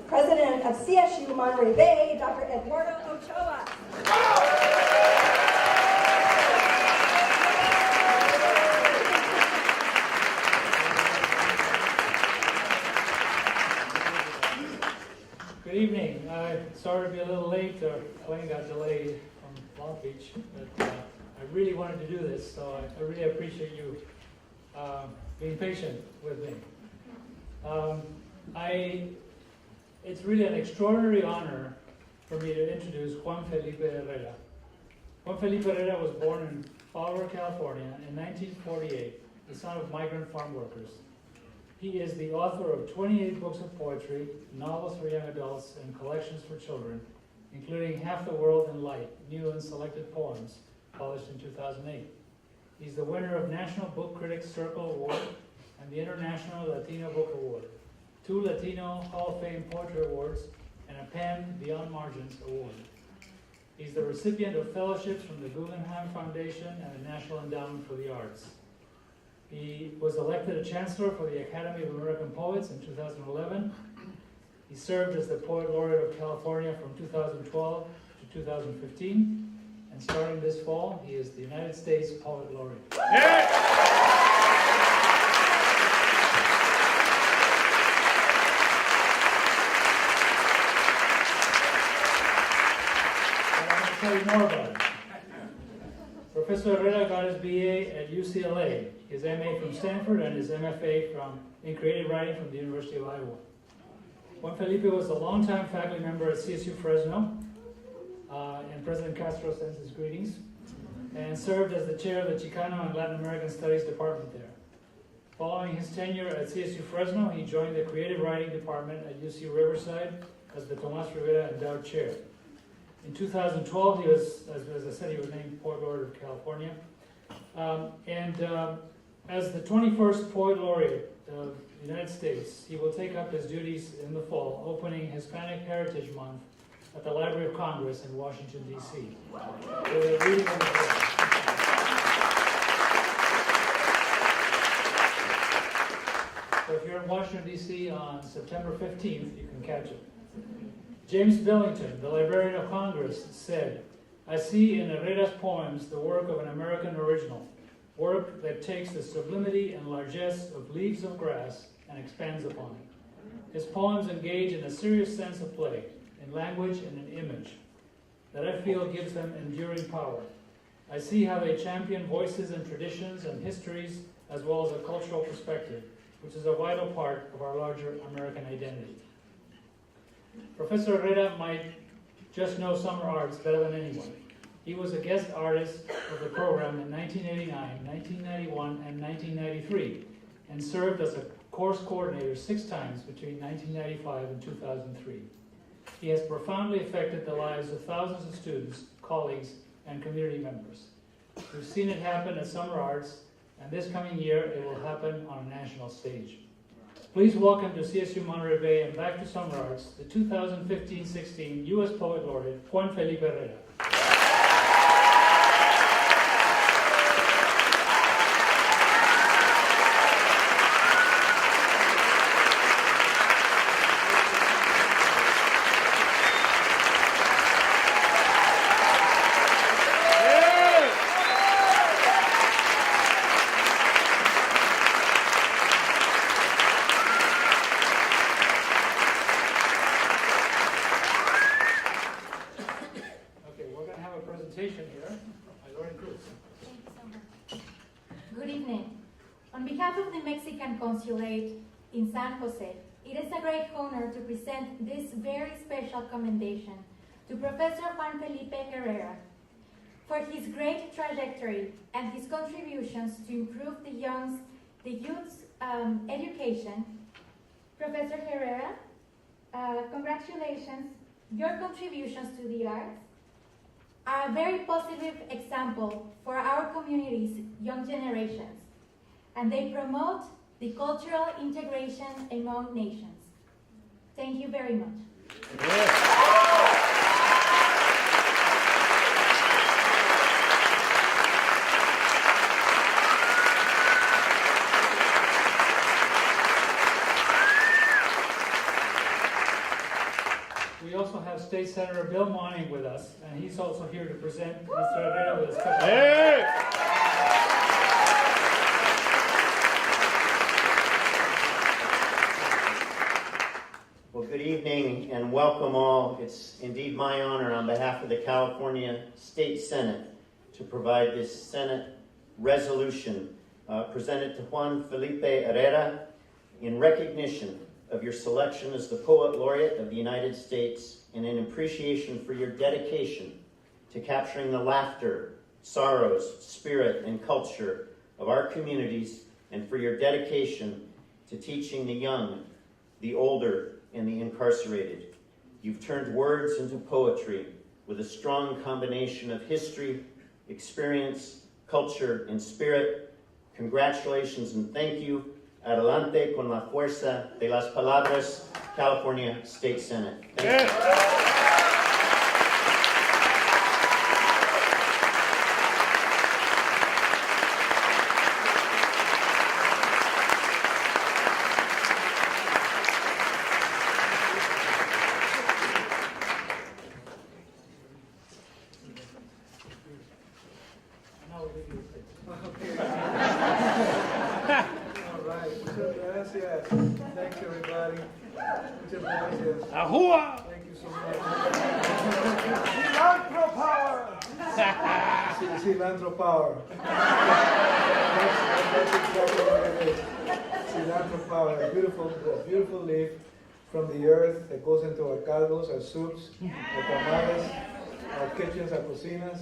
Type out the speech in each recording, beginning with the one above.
President of CSU Monterey Bay, Dr. Eduardo Ochoa. Good evening. Sorry to be a little late. Our plane got delayed from Long Beach, but I really wanted to do this, so I really appreciate you being patient with me. It's really an extraordinary honor for me to introduce Juan Felipe Herrera. Juan Felipe Herrera was born in Fowler, California in 1948, the son of migrant farm workers. He is the author of 28 books of poetry, novels for young adults, and collections for children, including Half the World in Light, New and Selected Poems, published in 2008. He's the winner of National Book Critics Circle Award and the International Latino Book Award, 2 Latino Hall of Fame Poetry Awards, and a PEN Beyond Margins Award. He's the recipient of fellowships from the Guggenheim Foundation and the National Endowment for the Arts. He was elected a Chancellor for the Academy of American Poets in 2011. He served as the Poet Laureate of California from 2012 to 2015. And starting this fall, he is the United States Poet Laureate. Yeah. Tell you more about it. Professor Herrera got his BA at UCLA, his MA from Stanford, and his MFA in creative writing from the University of Iowa. Juan Felipe was a longtime faculty member at CSU Fresno, and President Castro sends his greetings, and served as the chair of the Chicano and Latin American Studies department there. Following his tenure at CSU Fresno, he joined the creative writing department at UC Riverside as the Tomas Rivera Endowed Chair. In 2012, he was, as I said, he was named Poet Laureate of California. As the 21st Poet Laureate of the United States, he will take up his duties in the fall, opening Hispanic Heritage Month at the Library of Congress in Washington, D.C. So if you're in Washington, D.C. on September 15th, you can catch it. James Billington, the Librarian of Congress, said, "I see in Herrera's poems the work of an American original, work that takes the sublimity and largesse of leaves of grass and expands upon it. His poems engage in a serious sense of play, in language and in image, that I feel gives them enduring power. I see how they champion voices and traditions and histories, as well as a cultural perspective, which is a vital part of our larger American identity." Professor Herrera might just know summer arts better than anyone. He was a guest artist of the program in 1989, 1991, and 1993, and served as a course coordinator 6 times between 1995 and 2003. He has profoundly affected the lives of thousands of students, colleagues, and community members. We've seen it happen at Summer Arts, and this coming year it will happen on a national stage. Please welcome to CSU Monterey Bay and back to Summer Arts, the 2015-16 U.S. Poet Laureate, Juan Felipe Herrera. Consulate in San Jose, it is a great honor to present this very special commendation to Professor Juan Felipe Herrera for his great trajectory and his contributions to improve the youth's education. Professor Herrera, congratulations. Your contributions to the arts are a very positive example for our community's young generations, and they promote the cultural integration among nations. Thank you very much. have State Senator Bill Monning with us, and he's also here to present Mr. Herrera with a special. Well, good evening and welcome all. It's indeed my honor on behalf of the California State Senate to provide this Senate resolution presented to Juan Felipe Herrera in recognition of your selection as the Poet Laureate of the United States and in appreciation for your dedication to capturing the laughter, sorrows, spirit, and culture of our communities, and for your dedication to teaching the young, the older, and the incarcerated. You've turned words into poetry with a strong combination of history, experience, culture, and spirit. Congratulations and thank you. Adelante con la fuerza de las palabras, California State Senate. Thank you. Thanks, everybody. Muchas gracias. Ahua! Thank you so much. Cilantro power! Cilantro power. That's exactly what it is. Cilantro power. A beautiful leaf from the earth that goes into our caldos, our soups, our tamales, our kitchens, our cocinas,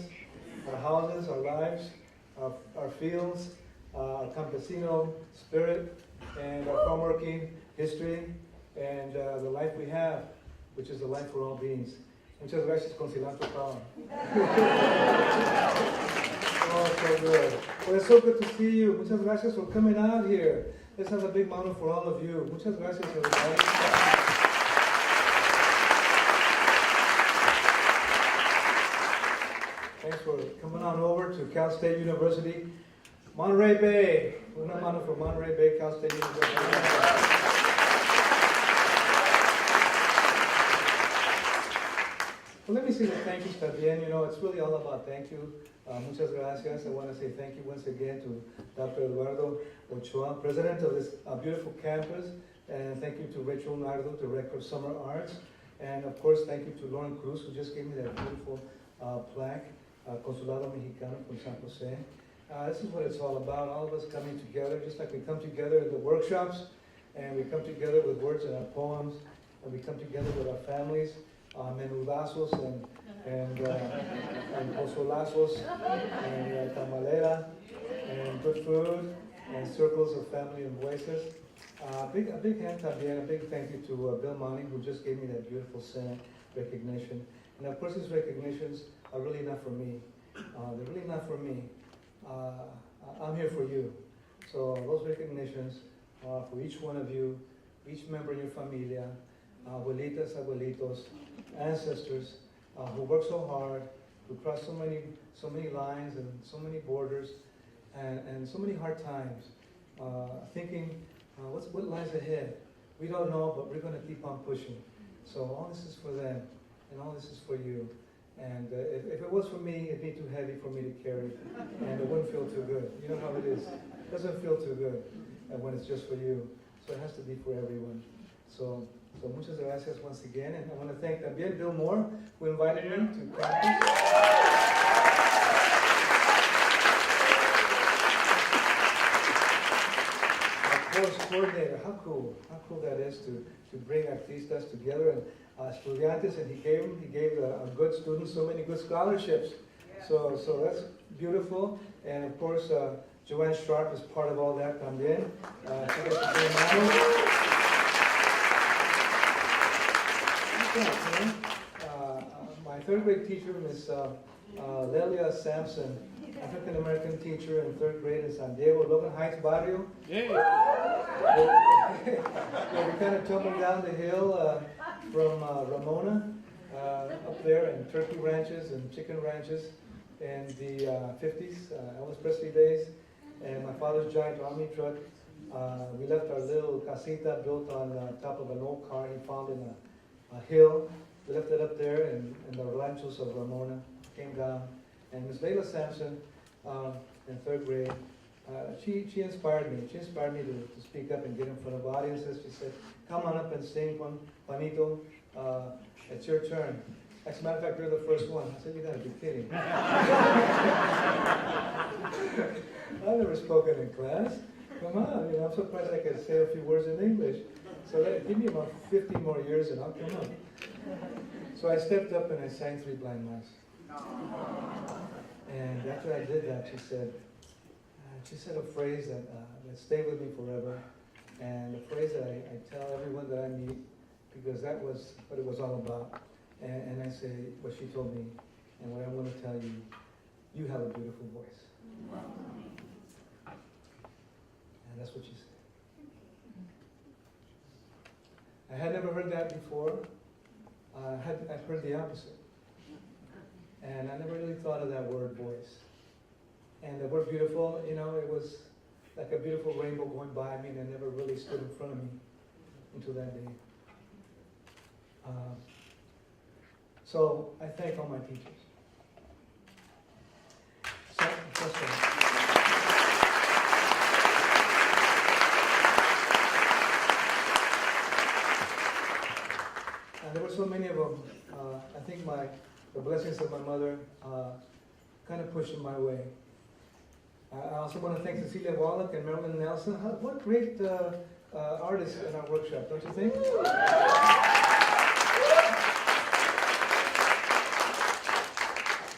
our houses, our lives, our fields, our campesino spirit, and our farm-working history, and the life we have, which is the life for all beings. Muchas gracias con cilantro power. Oh, so good. Well, it's so good to see you. Muchas gracias for coming out here. Let's have a big mountain for all of you. Muchas gracias, everybody. Thanks for coming on over to Cal State University, Monterey Bay. Una mano for Monterey Bay, Cal State University. Well, let me say the thank yous también. You know, it's really all about thank you. Muchas gracias. I want to say thank you once again to Dr. Eduardo Ochoa, president of this beautiful campus, and thank you to Rachel Nardo, director of Summer Arts, and of course thank you to Lauren Cruz, who just gave me that beautiful plaque, Consulado Mexicano from San Jose. This is what it's all about, all of us coming together, just like we come together in the workshops, and we come together with words in our poems, and we come together with our families, menudazos and pozolazos and tamalera and good food and circles of family and voices. A big hand también, a big thank you to Bill Monning, who just gave me that beautiful Senate recognition. And of course, these recognitions are really not for me. They're really not for me. I'm here for you. So those recognitions are for each one of you, each member in your familia, abuelitas, abuelitos, ancestors who work so hard, who cross so many lines and so many borders, and so many hard times, thinking, what lies ahead? We don't know, but we're going to keep on pushing. So all this is for them, and all this is for you. And if it was for me, it'd be too heavy for me to carry, and it wouldn't feel too good. You know how it is. It doesn't feel too good when it's just for you. So it has to be for everyone. So muchas gracias once again, and I want to thank también Bill Moore, who invited me to campus. Our course coordinator, how cool that is to bring artistas together and estudiantes, and he gave good students so many good scholarships. So that's beautiful, and of course Joanne Sharp is part of all that también. She gets to bring my third grade teacher, Miss Lelia Sampson, African American teacher in third grade in San Diego, Logan Heights Barrio. Yeah. We kind of tumbled down the hill from Ramona up there, and turkey ranches and chicken ranches in the 50s, Elvis Presley days, and my father's giant army truck. We left our little casita built on top of an old car he found in a hill, We left it up there in the ranchos of Ramona, came down. And Miss Layla Sampson, in third grade, she inspired me. She inspired me to speak up and get in front of audiences. She said, come on up and sing, Juanito. It's your turn. As a matter of fact, you're the first one. I said, you gotta be kidding. I've never spoken in class. Come on, I'm surprised I could say a few words in English. So give me about 50 more years and I'll come up. So I stepped up and I sang Three Blind Mice. And after I did that, she said a phrase that stayed with me forever. And a phrase that I tell everyone that I meet, because that was what it was all about. And I say what she told me, and what I want to tell you, you have a beautiful voice. And that's what she said. I had never heard that before. I'd heard the opposite. And I never really thought of that word voice. And the word beautiful, it was like a beautiful rainbow going by me, and it never really stood in front of me until that day. So I thank all my teachers. And there were so many of them. I think the blessings of my mother kind of pushed my way. I also want to thank Cecilia Wallach and Marilyn Nelson. What great artists in our workshop, don't you think?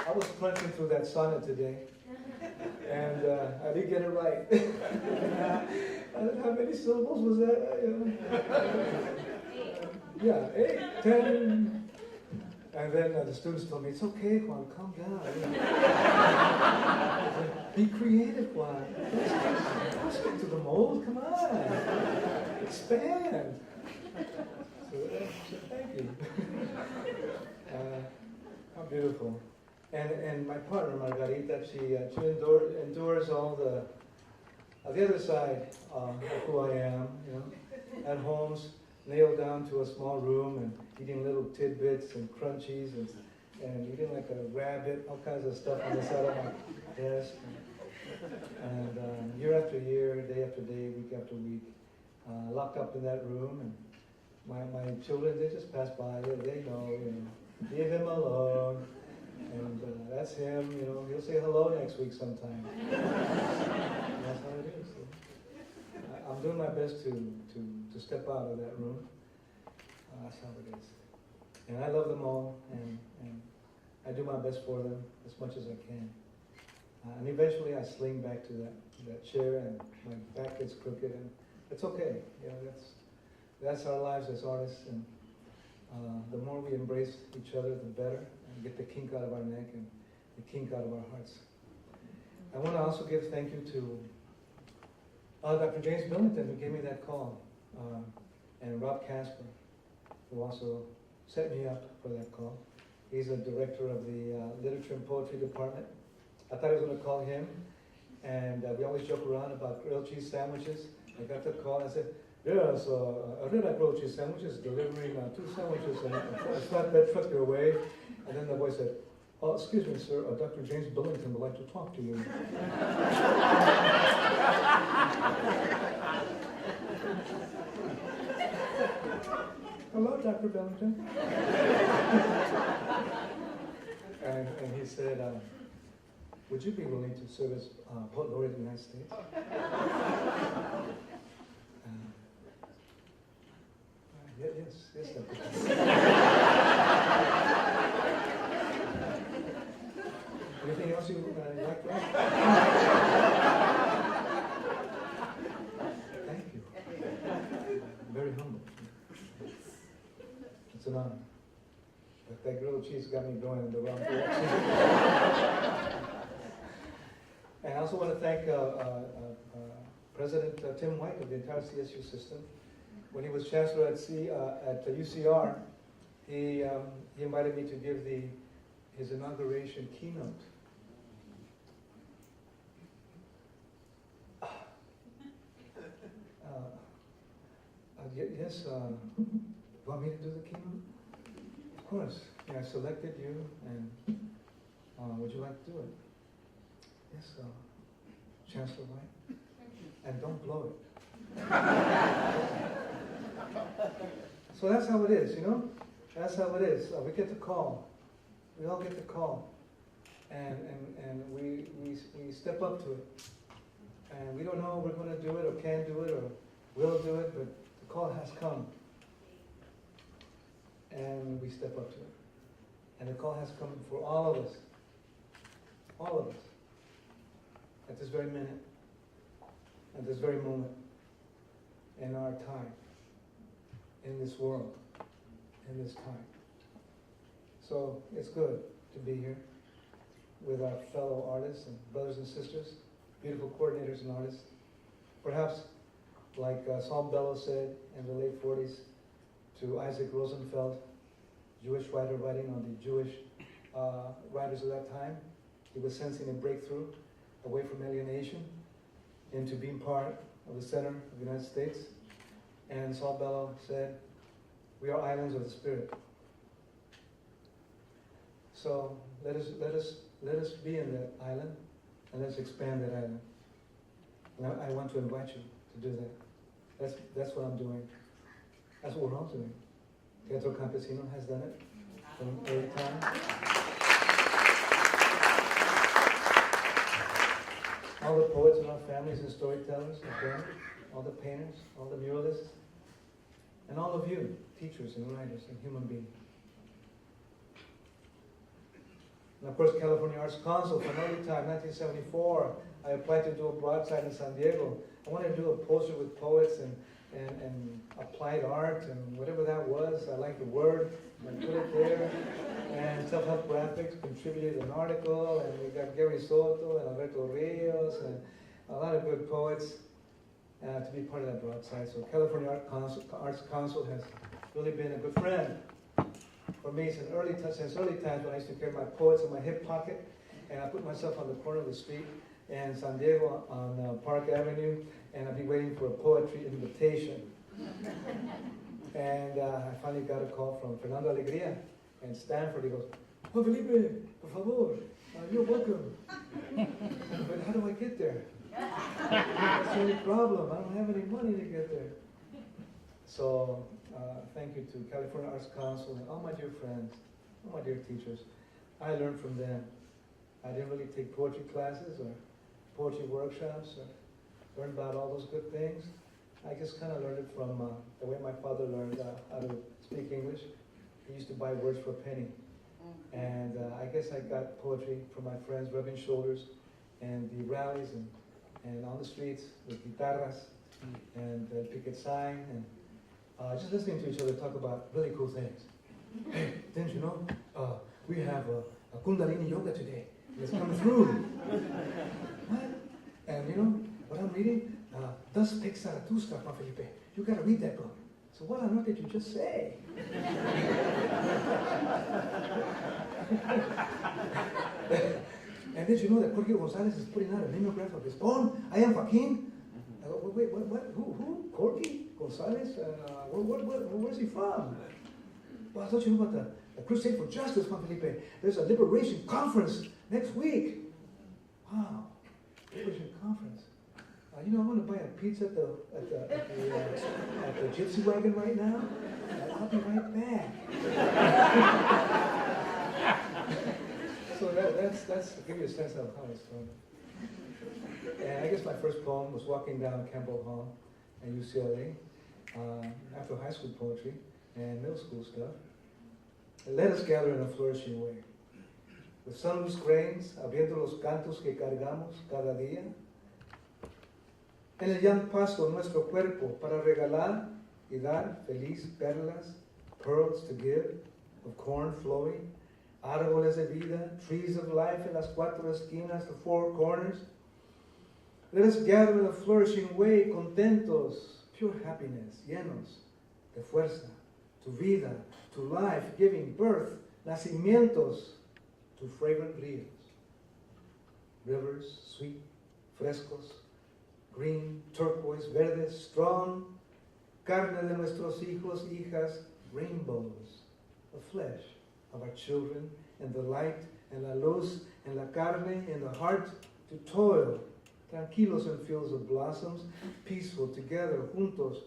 I was crunching through that sonnet today, and I didn't get it right. How many syllables was that? Yeah, 8, 10. And then the students told me, it's okay, Juan, calm down. Be creative, Juan. Don't stick to the mold, come on. Expand. So thank you. How beautiful. And my partner, Margarita, she endures all the other side of who I am, at homes, nailed down to a small room and eating little tidbits and crunchies and eating like a rabbit, all kinds of stuff on the side of my desk. And year after year, day after day, week after week, locked up in that room. And my children, they just pass by, they know, leave him alone. And that's him, he'll say hello next week sometime. That's how it is. I'm doing my best to step out of that room. That's how it is. And I love them all, and I do my best for them as much as I can. And eventually I sling back to that chair, and my back gets crooked, and it's okay. That's our lives as artists, and the more we embrace each other, the better, and get the kink out of our neck and the kink out of our hearts. I want to also give thank you to Dr. James Billington, who gave me that call, and Rob Casper, who also set me up for that call. He's a director of the Literature and Poetry Department. I thought I was going to call him, and we always joke around about grilled cheese sandwiches. I got the call, and I said, yes, I read that grilled cheese sandwiches, delivering 2 sandwiches and a flatbed truck your way. And then the voice said, oh, excuse me, sir, Dr. James Billington would like to talk to you. Hello, Dr. Billington. and he said, would you be willing to serve as Poet Laureate of the United States? Yes, Dr. Anything else you like to ask? Thank you. I'm very humble. It's an honor. But that grilled cheese got me going in the wrong direction. And I also want to thank President Tim White of the entire CSU system. When he was chancellor at UCR, he invited me to give his inauguration keynote. Yes, you want me to do the keynote? Of course. Yeah, I selected you, and would you like to do it? Yes, Chancellor White. And don't blow it. So that's how it is, you know? That's how it is. We get the call. We all get the call. And we step up to it. And we don't know if we're going to do it or can do it or will do it, but the call has come. And we step up to it. And the call has come for all of us. All of us. At this very minute. At this very moment. In our time. In this world. In this time. So it's good to be here with our fellow artists and brothers and sisters, beautiful coordinators and artists. Perhaps, like Saul Bellow said in the late 40s to Isaac Rosenfeld, Jewish writer writing on the Jewish writers of that time, he was sensing a breakthrough away from alienation into being part of the center of the United States. And Saul Bellow said, "We are islands of the Spirit." So let us be in that island, and let's expand that island. And I want to invite you to do that. That's what I'm doing. That's what we're all doing. Teatro Campesino has done it from early time. All the poets in our families and storytellers have done it. All the painters, all the muralists, and all of you, teachers and writers and human beings. And of course, California Arts Council from early time, 1974, I applied to do a broadside in San Diego. I wanted to do a poster with poets and applied art and whatever that was. I liked the word, and I put it there. And Self-Help Graphics contributed an article, and we got Gary Soto and Alberto Rios and a lot of good poets to be part of that broadside. So California Arts Council has really been a good friend for me since early times when I used to carry my poets in my hip pocket, and I put myself on the corner of the street in San Diego on Park Avenue, and I'd be waiting for a poetry invitation. And I finally got a call from Fernando Alegría in Stanford. He goes, "Juan Felipe, por favor, you're welcome." But how do I get there? That's the only problem. I don't have any money to get there. So thank you to California Arts Council and all my dear friends, all my dear teachers. I learned from them. I didn't really take poetry classes or poetry workshops or learn about all those good things. I just kind of learned it from the way my father learned how to speak English. He used to buy words for a penny. And I guess I got poetry from my friends rubbing shoulders and the rallies and on the streets with guitarras and picket sign and just listening to each other talk about really cool things. Hey, didn't you know we have a Kundalini yoga today? It's coming through. What? And you know what I'm reading? Thus Spake Zarathustra, Juan Felipe. You got to read that book. So what on earth did you just say? And did you know that Jorge Gonzalez is putting out a mimeograph of his poem? I am Joaquin. I go, wait, what? Who? Jorge Gonzalez? Where's he from? Well, I thought you knew about the Crusade for Justice, Juan Felipe. There's a liberation conference next week. Wow, liberation conference. You know, I want to buy a pizza at the Gypsy Wagon right now. I'll be right back. So that's to give you a sense of how it's going. And I guess my first poem was walking down Campbell Hall at UCLA after high school poetry and middle school stuff. Let us gather in a flourishing way, with sunless grains, abriendo los cantos que cargamos cada día. En el llano pasto nuestro cuerpo para regalar y dar feliz perlas, pearls to give, of corn flowing, árboles de vida, trees of life en las cuatro esquinas, the four corners. Let us gather in a flourishing way, contentos, pure happiness, llenos de fuerza, to vida, to life, giving birth, nacimientos, to fragrant ríos. Rivers, sweet, frescos, green, turquoise, verdes, strong, carne de nuestros hijos, hijas, rainbows of flesh, of our children, in the light, en la luz, en la carne, in the heart, to toil, tranquilos in fields of blossoms, peaceful together, juntos,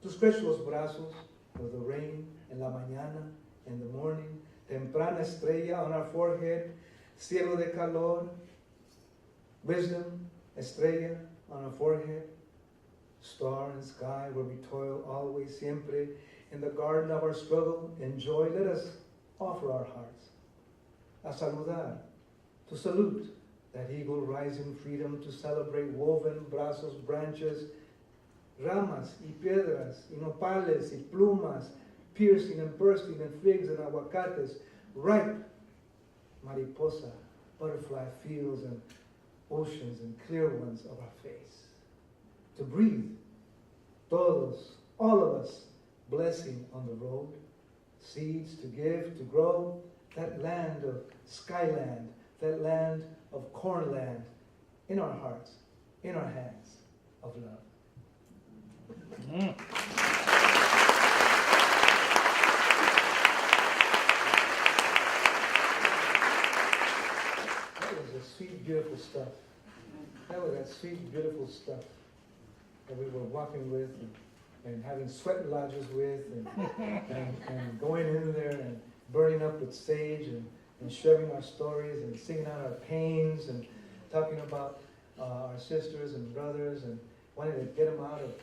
to stretch los brazos with the rain, en la mañana, in the morning, temprana estrella on our forehead, cielo de calor, wisdom, estrella on our forehead, star and sky where we toil always, siempre, in the garden of our struggle, in joy, let us offer our hearts, a saludar, to salute, that eagle rise in freedom, to celebrate woven brazos, branches, ramas y piedras, y nopales y plumas, piercing and bursting and figs and aguacates, ripe mariposa, butterfly fields and oceans and clear ones of our face. To breathe, todos, all of us, blessing on the road, seeds to give, to grow, that land of skyland, that land of cornland, in our hearts, in our hands of love. That was the sweet, beautiful stuff. That was that sweet, beautiful stuff that we were walking with and having sweat lodges with and going in there and burning up with sage and sharing our stories and singing out our pains and talking about our sisters and brothers and wanting to get them out of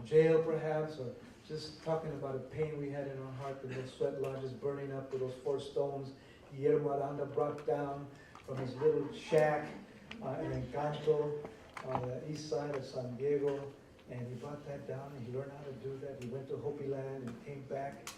jail perhaps, or just talking about a pain we had in our heart with those sweat lodges burning up with those 4 stones Guillermo Aranda brought down from his little shack in Encanto on the east side of San Diego, and he brought that down and he learned how to do that. He went to Hopi Land and came back,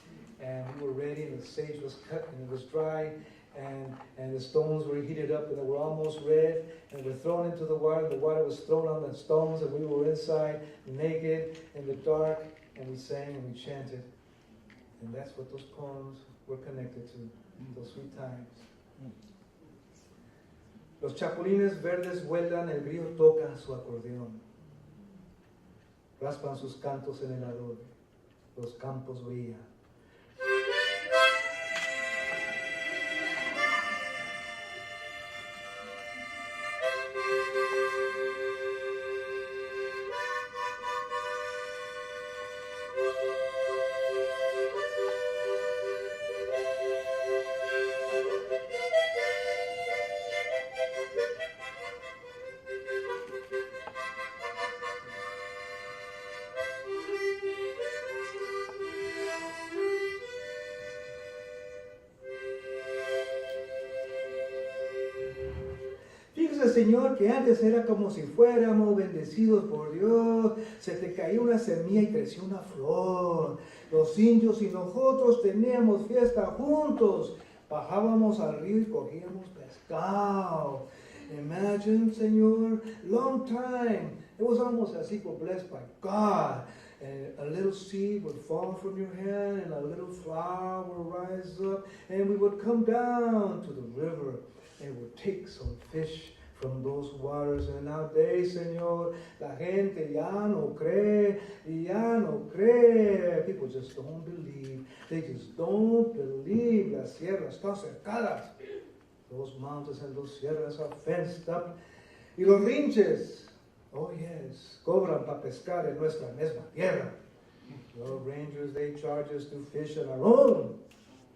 and we were ready, and the sage was cut and it was dry, and the stones were heated up and they were almost red, and we were thrown into the water was thrown on the stones, and we were inside naked in the dark, and we sang and we chanted. And that's what those poems were connected to, those sweet times. Los chapulines verdes vuelan, el grillo toca su acordeón. Raspan sus cantos en el adobe, los campos brillan. Fíjese, Señor, que antes era como si fuéramos bendecidos por Dios. Se te caía una semilla y creció una flor. Los indios y nosotros teníamos fiesta juntos. Bajábamos al río y cogíamos pescado. Imagine, Señor, long time. It was almost as if we're blessed by God. And a little seed would fall from your hand, and a little flower would rise up, and we would come down to the river and would take some fish from those waters. And nowadays, Señor, la gente ya no cree, ya no cree. People just don't believe. They just don't believe. Las sierras están cercadas. Those mountains and those sierras are fenced up. Y los rinches, oh yes, cobran para pescar en nuestra misma tierra. The rangers, they charge us to fish on our own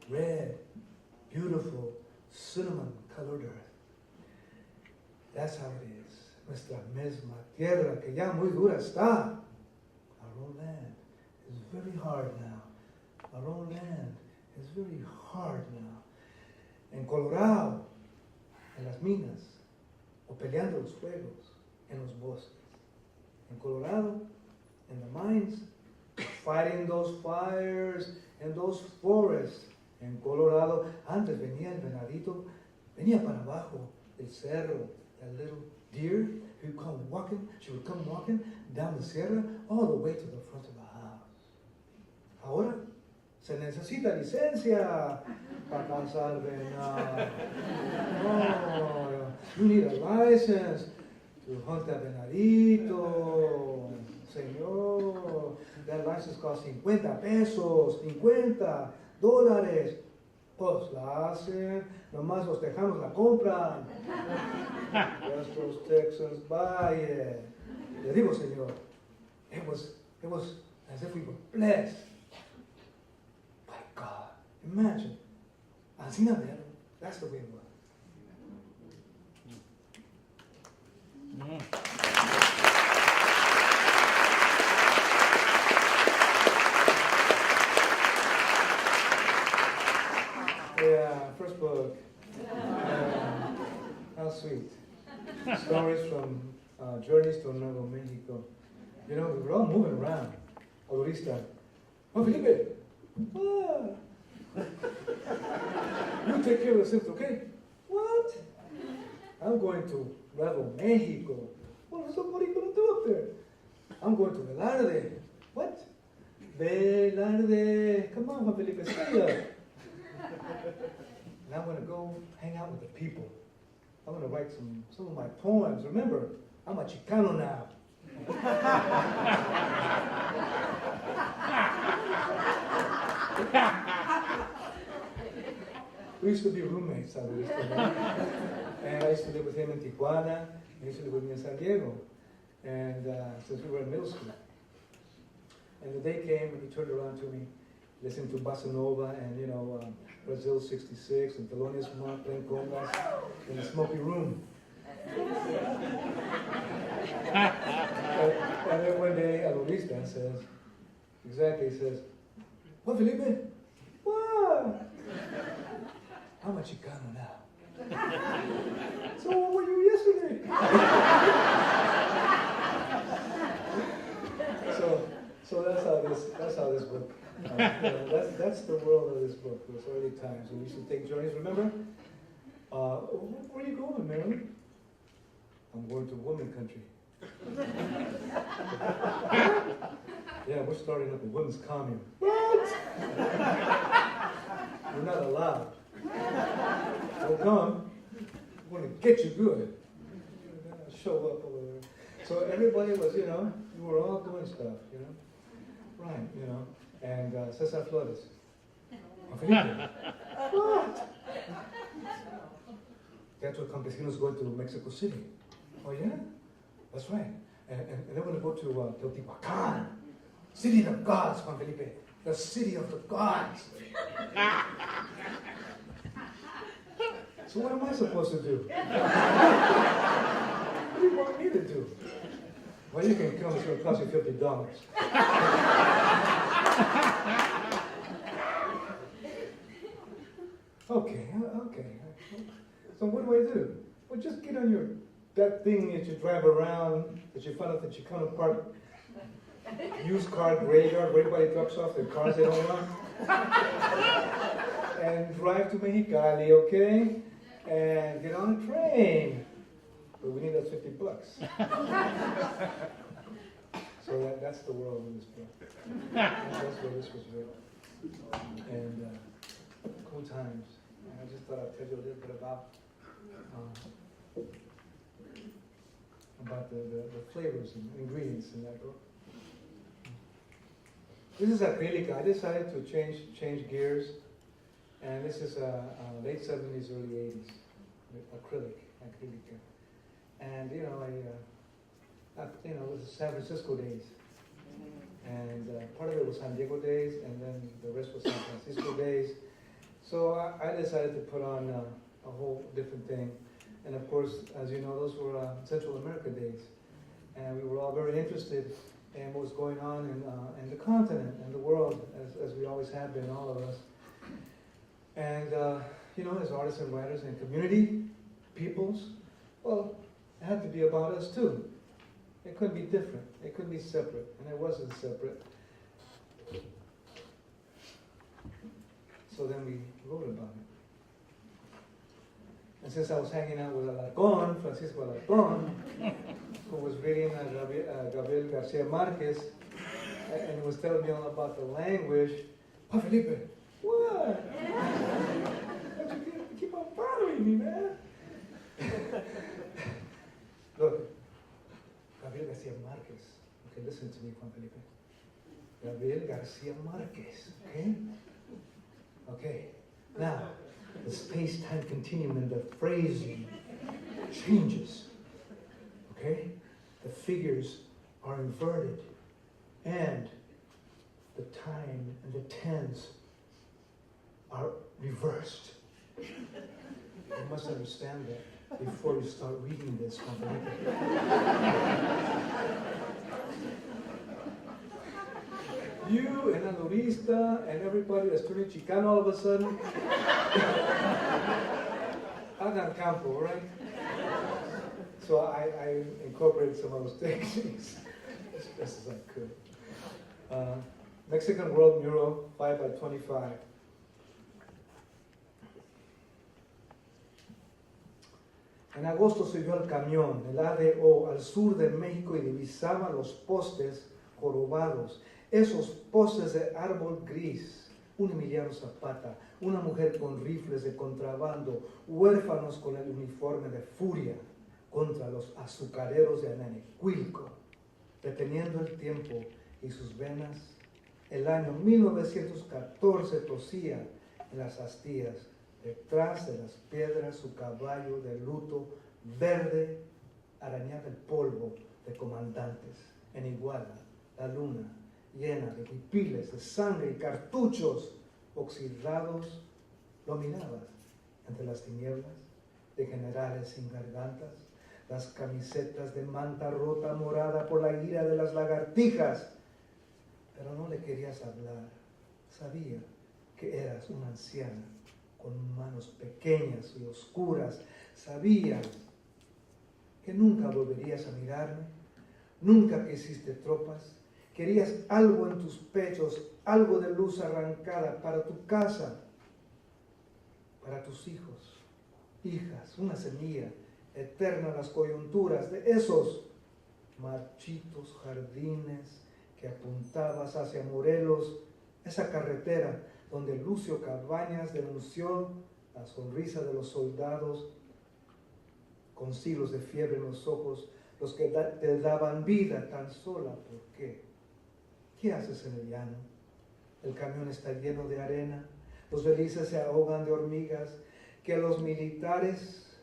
red, beautiful, cinnamon-colored earth. That's how it is. Nuestra misma tierra, que ya muy dura está. Our own land is very hard now. Our own land is very hard now. En Colorado, en las minas, o peleando los fuegos, en los bosques. En Colorado, in the mines, fighting those fires in those forests. En Colorado, antes venía el venadito, venía para abajo del cerro, that little deer who come walking, she would come walking down the sierra all the way to the front of the house. Ahora se necesita licencia para cazar venado. No, you need a license to hunt a venadito. Señor, that license costs $50, $50. Pues la hacen, nomás los tejanos la compran. Estos Texans, vaya. Le digo, señor, it was as if we were blessed. By God, imagine. Así no, that's the way it was. Yeah, first book. How sweet. Stories from journeys to Nuevo Mexico. You know, we were all moving around. Aurista. Juan Felipe. Ah. You take care of the sips, okay? What? I'm going to Nuevo Mexico. What are you going to do up there? I'm going to Velarde. What? Velarde. Come on, Juan Felipe, stay up. And I'm going to go hang out with the people. I'm going to write some of my poems. Remember, I'm a Chicano now. We used to be roommates, and I used to live with him in Tijuana. He used to live with me in San Diego, and since we were in middle school. And the day came when he turned around to me, listening to Bossa Nova and, you know, Brazil 66 and Thelonious Monk playing congas in the smoky room. And then one day, Alorista says, he says, Juan Felipe, what? I'm a Chicano now. So what were you yesterday? So that's how this book. You know, that's the world of this book. Those early times when we used to take journeys. Remember? Where are you going, Marilyn? I'm going to woman country. Yeah, we're starting up a women's commune. What? You're not allowed. Well, come. I'm going to get you good. Show up over there. So everybody was, you know, we were all doing stuff, you know. Right, you know. And Cesar Flores. What? Teatro Campesinos going to Mexico City. Oh, yeah? That's right. And then we're going to go to Teotihuacan. City of gods, Juan Felipe. The city of the gods. So what am I supposed to do? What do you want me to do? Well, you can come, it's going to cost you $50. Okay. So what do I do? Well, just get on that thing that you drive around, that you find at the Chicano Park used car graveyard where everybody drops off their cars they don't want. And drive to Mexicali, okay? And get on a train. But we need those $50. So that's the world of this book. That's where this was written. And cool times. And I just thought I'd tell you a little bit about the flavors and ingredients in that book. This is acrylic. I decided to change gears, and this is late 70s, early 80s, acrylic. And you know, it was the San Francisco days, and part of it was San Diego days, and then the rest was San Francisco days. So I decided to put on a whole different thing. And of course, as you know, those were Central America days. And we were all very interested in what was going on in the continent and the world, as we always have been, all of us. And, you know, as artists and writers and community, peoples, well, it had to be about us too. It couldn't be different. It couldn't be separate. And it wasn't separate. So then we wrote about it. And since I was hanging out with Alarcón, Francisco Alarcón, who was reading Gabriel Garcia Marquez, and he was telling me all about the language, Juan Felipe, what? You keep on bothering me, man. Look, Gabriel Garcia Marquez. Okay, listen to me, Juan Felipe. Gabriel Garcia Marquez, okay? Okay, Now, the space-time continuum and the phrasing changes. Okay? The figures are inverted, and the time and the tense are reversed. You must understand that before you start reading this. You and Anorista and everybody that's turning Chicano all of a sudden. Hagan campo, right? So I incorporated some of those techniques as best as I could. Mexican World Mural, 5 by 25. En agosto subió el camión, el ADO, al sur de México y divisaba los postes jorobados, esos postes de árbol gris, un Emiliano Zapata, una mujer con rifles de contrabando, huérfanos con el uniforme de furia contra los azucareros de Ananecuilco, deteniendo el tiempo y sus venas. El año 1914 tosía en las astillas. Detrás de las piedras su caballo de luto verde arañaba el polvo de comandantes. En Iguala, la luna llena de pipiles de sangre y cartuchos oxidados lo miraba entre las tinieblas de generales sin gargantas, las camisetas de manta rota morada por la ira de las lagartijas. Pero no le querías hablar. Sabía que eras una anciana con manos pequeñas y oscuras. Sabías que nunca volverías a mirarme, nunca quisiste tropas, querías algo en tus pechos, algo de luz arrancada para tu casa, para tus hijos, hijas, una semilla eterna en las coyunturas de esos marchitos jardines que apuntabas hacia Morelos, esa carretera donde Lucio Cabañas denunció la sonrisa de los soldados con siglos de fiebre en los ojos, los que te daban vida tan sola. ¿Por qué? ¿Qué haces en el llano? El camión está lleno de arena, los belices se ahogan de hormigas, que los militares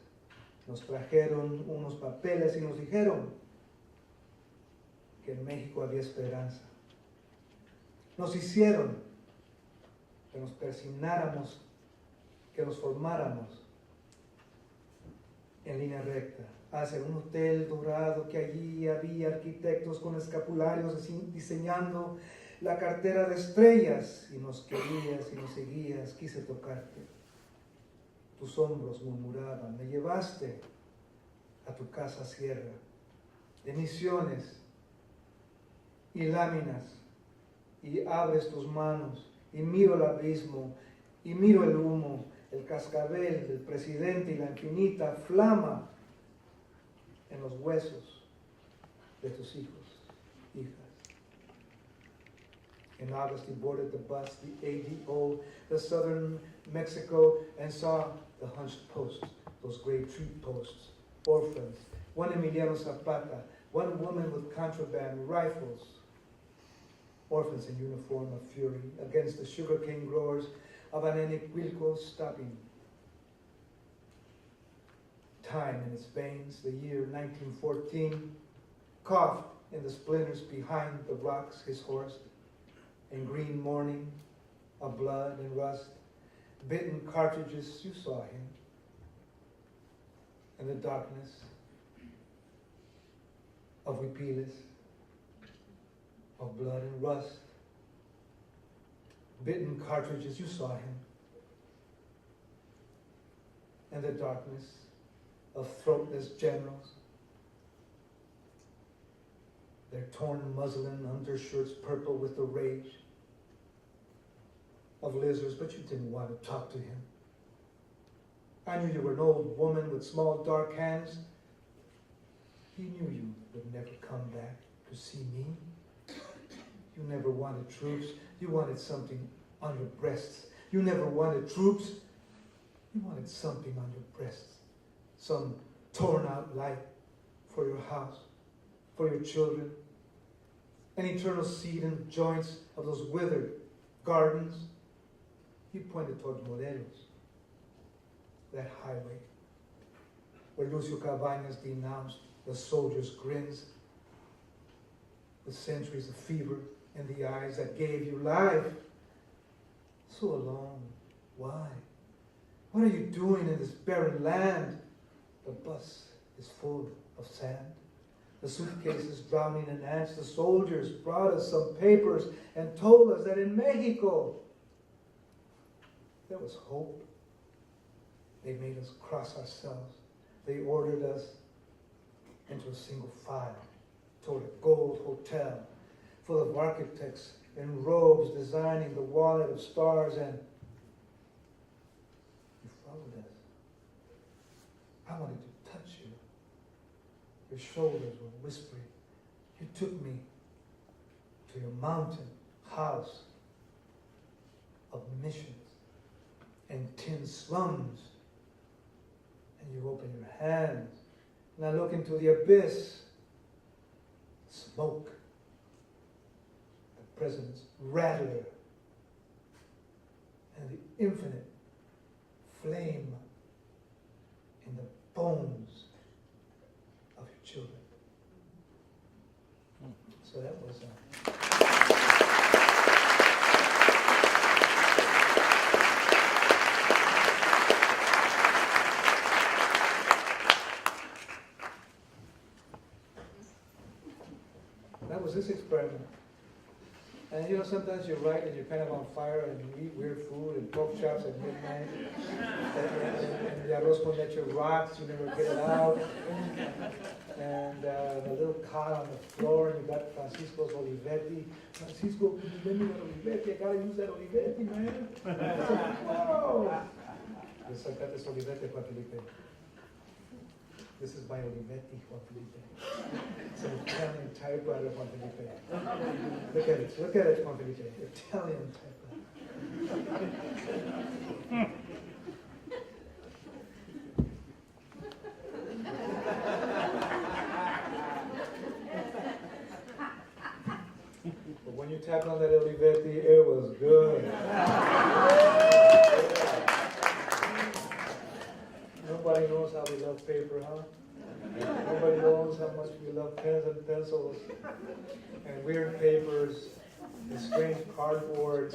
nos trajeron unos papeles y nos dijeron que en México había esperanza. Nos hicieron que nos persignáramos, que nos formáramos en línea recta hacia un hotel dorado, que allí había arquitectos con escapularios diseñando la cartera de estrellas, y nos querías y nos seguías. Quise tocarte, tus hombros murmuraban, me llevaste a tu casa sierra de misiones y láminas, y abres tus manos y miro el abismo, y miro el humo, el cascabel del presidente y la infinita flama en los huesos de tus hijos, hijas. In August he boarded the bus, the ADO, the southern Mexico, and saw the hunched posts, those gray tree posts, orphans, one Emiliano Zapata, one woman with contraband rifles, orphans in uniform of fury, against the sugarcane growers of Ananecuilco stopping. Time in its veins, the year 1914, coughed in the splinters behind the rocks his horse, in green morning of blood and rust, bitten cartridges, you saw him. In the darkness of Huipiles, of blood and rust, bitten cartridges, you saw him. In the darkness of throatless generals, their torn muslin undershirts purple with the rage of lizards, but you didn't want to talk to him. I knew you were an old woman with small dark hands. He knew you would never come back to see me. You never wanted troops. You wanted something on your breasts. You never wanted troops. You wanted something on your breasts. Some torn out light for your house, for your children. An eternal seed in the joints of those withered gardens. He pointed toward Morelos, that highway where Lucio Cabañas denounced the soldiers' grins, the centuries of fever in the eyes that gave you life. So alone, why? What are you doing in this barren land? The bus is full of sand. The suitcase is drowning in ants. The soldiers brought us some papers and told us that in Mexico there was hope. They made us cross ourselves. They ordered us into a single file toward a gold hotel full of architects in robes designing the wallet of stars, and you followed us. I wanted to touch you. Your shoulders were whispering. You took me to your mountain house of missions and tin slums. And you open your hands, and I look into the abyss. Smoke. The president's rattler. And the infinite flame in the bones of your children. So that was this experiment. And you know, sometimes you write and you're kind of on fire and you eat weird food and pork chops at midnight. and the arroz con leche rocks, you never get it out. And the little cot on the floor, and you got Francisco's Olivetti. Francisco, could you lend me that Olivetti? I gotta use that Olivetti, man. I said, whoa! Yes, I got this Olivetti, Juan Felipe. This is my Olivetti, Juan Felipe. It's an Italian typewriter, Juan Felipe. Look at it, Juan Felipe. Italian typewriter. But when you tapped on that Olivetti, it was good. Nobody knows how we love paper, huh? Nobody knows how much we love pens and pencils and weird papers and strange cardboards.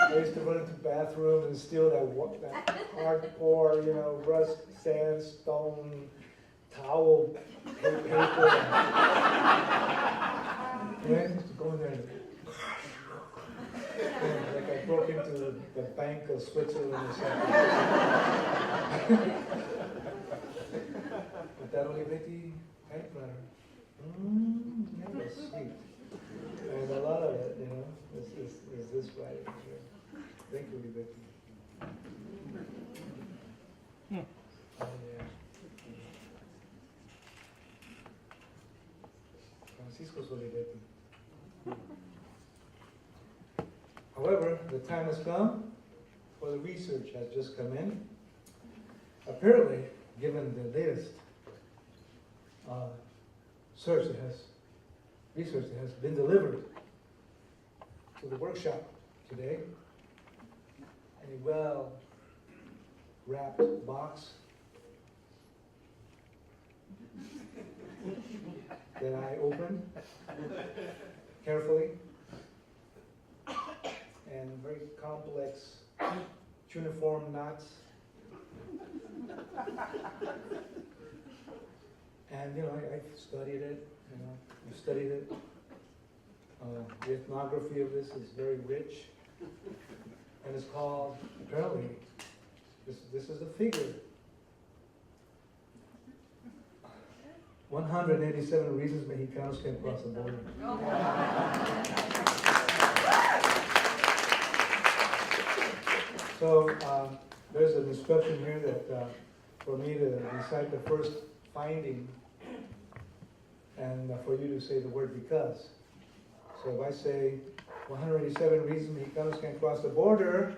I used to run into bathrooms and steal that hardcore, you know, rust, sand, stone, towel, paper. And I used to go in there and like I broke into the Bank of Switzerland or something. But that Olivetti typewriter, that was sweet. And a lot of it, you know, is this writing here. Thank you, Olivetti. Oh, yeah. Francisco's Olivetti. However, the time has come, for the research has just come in. Apparently, given the latest research that has been delivered to the workshop today, a well-wrapped box that I opened carefully, and very complex cuneiform knots. And you know, I've studied it. You know, I've studied it. The ethnography of this is very rich, and it's called, apparently, this is the figure. 187 reasons Mexicanos can cross the border. So there's an instruction here that for me to recite the first finding, and for you to say the word because. So if I say 187 reasons Mexicanos can't cross the border.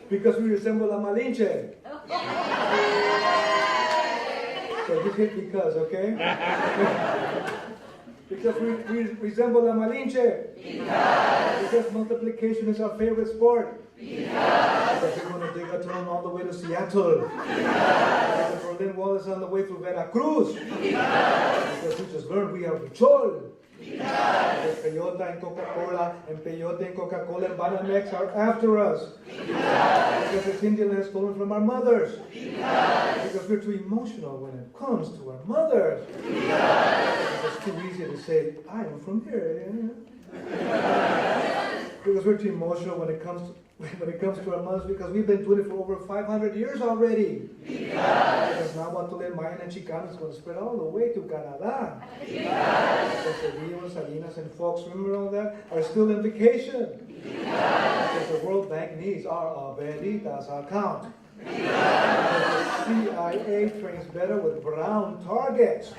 Because we resemble a Malinche. So just hit because, okay? Because we resemble la Malinche. Because multiplication is our favorite sport. Because we're going to dig a tunnel all the way to Seattle. Because the Berlin Wall is on the way through Veracruz. Because we just learned we are Huichol. Because Peyote and Coca-Cola and Peyote and Coca-Cola and Banamex are after us. Because it's Indian land stolen from our mothers. Because we're too emotional when it comes to our mothers. Because it's too easy to say, I am from here. Because we're too emotional when it comes to our mothers, because we've been doing it for over 500 years already. Because now Batole, Mayan, and Chicano is going to spread all the way to Canada. Because the Rios, Salinas, and Fox, remember all that, are still in vacation. Because the World Bank needs our Veritas account. Because the CIA trains better with brown targets.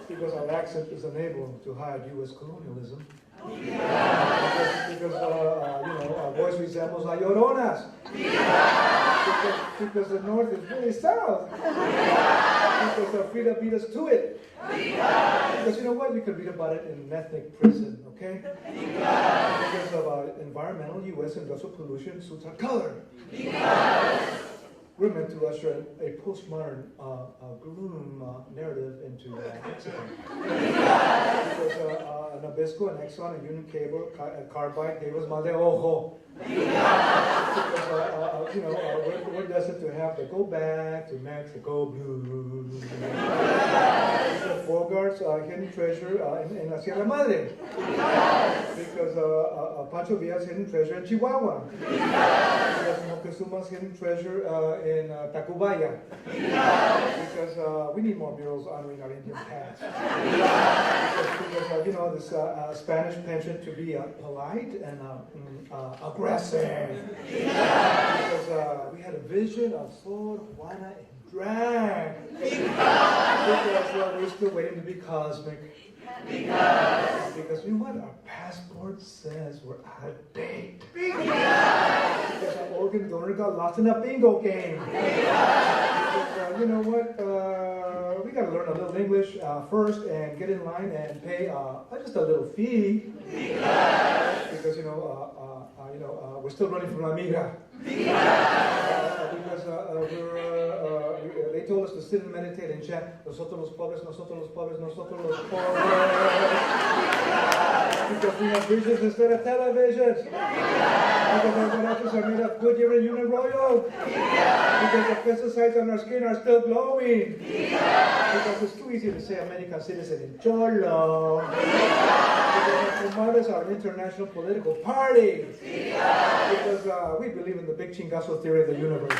Because our accent is unable to hide U.S. colonialism. Because our voice resembles La Llorona's. Because the North is really south. Because Frida beat us to it. Because you know what? You can read about it in an ethnic prison, okay? Because of our environmental U.S. industrial pollution suits our color. We're meant to usher a postmodern gloom narrative into Mexico. Because Nabisco and Exxon and Union Cable, Carbide gave us mal de ojo. Because, we're destined to have to go back to Mexico blues. Because Bogart's hidden treasure in La Sierra Madre. Because Pancho Villa's hidden treasure in Chihuahua. Because Montezuma hidden treasure in Tacubaya. Because we need more murals honoring our Indian past. Because this Spanish penchant to be polite and aggressive. Because we had a vision of Sor Juana in drag. Because we're still waiting to be cosmic. Because you know what? Our passport says we're out of date. Because our organ donor got lost in a bingo game. Because you know what? We got to learn a little English first and get in line and pay just a little fee. Because we're still running from La Migra. Because they told us to sit and meditate and chant, nosotros los pobres, nosotros los pobres, nosotros los pobres. Because we have visions instead of televisions. Because our garages are made of Goodyear and Uniroyal. Because the pesticides on our skin are still glowing. Because it's too easy to say American citizen in Cholo. Because our comadres are an international political party. Because we believe in the big chingazo theory of the universe.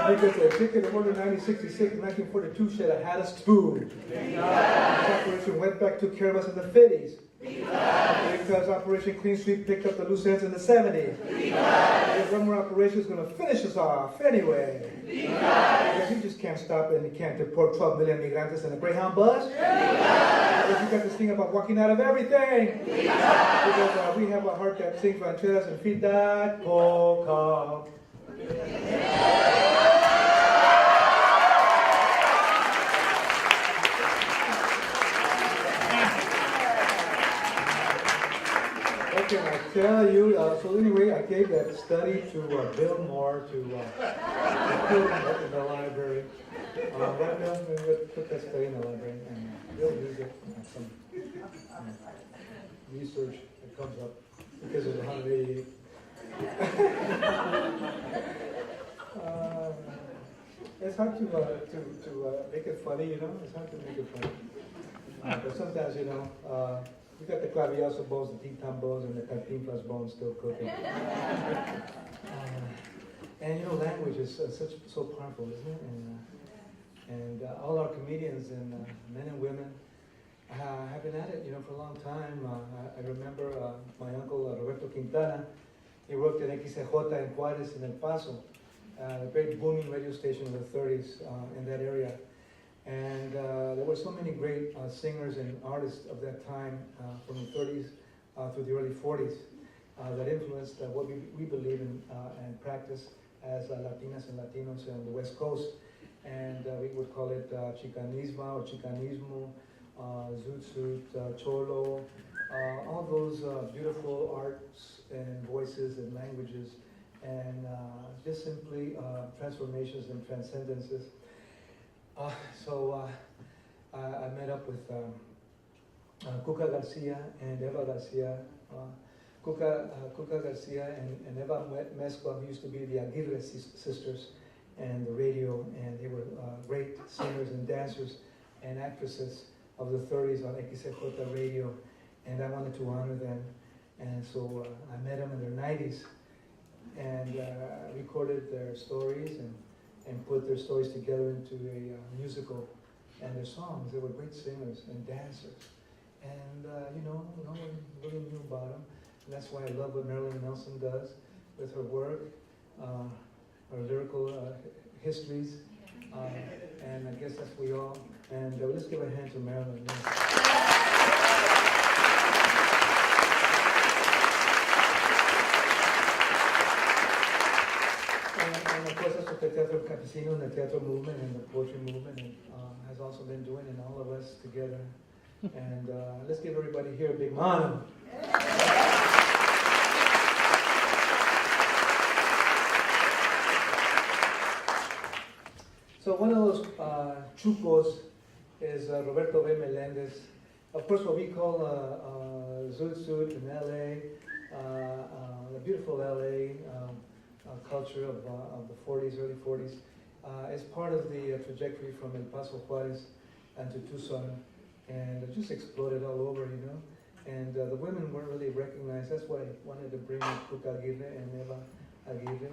Because the ticket of order 1966 and 1942 should have had us too. Operation Wetback took care of us in the 50s. Because Operation Clean Sweep picked up the loose ends in the 70s. Because one more operation is going to finish us off anyway. Because you just can't stop and you can't deport 12 million migrantes in a Greyhound bus. Because you got this thing about walking out of everything. Because we have a heart that sings rancheras and feed that coca. Can I tell you? So anyway, I gave that study to Bill Moore to put in the library. Right now, we would put that study in the library, and Bill used it in some research that comes up because of the 188. It's hard to make it funny, you know. It's hard to make it funny, but sometimes, you know. We got the clavillazo bones, the titan bones, and the cantinflas bones still cooking. And you know, language is so powerful, isn't it? And all our comedians and men and women have been at it, you know, for a long time. I remember my uncle Roberto Quintana. He worked at XCJ in Juarez and El Paso, a great booming radio station in the 30s in that area. And there were so many great singers and artists of that time from the 30s through the early 40s. that influenced what we believe in and practice as Latinas and Latinos on the West Coast. And we would call it Chicanismo or Chicanismo, Zoot Suit, Cholo, all those beautiful arts and voices and languages, and just simply transformations and transcendences. So I met up with Cuca Garcia and Eva Garcia. Cuca Garcia and Eva Mezcua used to be the Aguirre sisters and the radio, and they were great singers and dancers and actresses of the 30s on XCJ radio, and I wanted to honor them. And so I met them in their 90s and recorded their stories and put their stories together into a musical and their songs. They were great singers and dancers. And, no one really knew about them. And that's why I love what Marilyn Nelson does with her work, her lyrical histories. And I guess that's we all. And let's give a hand to Marilyn. And of course, that's what the Teatro Campesino and the Teatro movement and the poetry movement has also been doing, and all of us together. And let's give everybody here a big mano. So one of those chucos is Roberto V. Melendez. Of course, what we call Zoot Suit in LA, the beautiful LA culture of the 40s, early 40s, is part of the trajectory from El Paso, Juarez, and to Tucson. And it just exploded all over, And the women weren't really recognized. That's why I wanted to bring Cuca Aguirre and Eva Aguirre,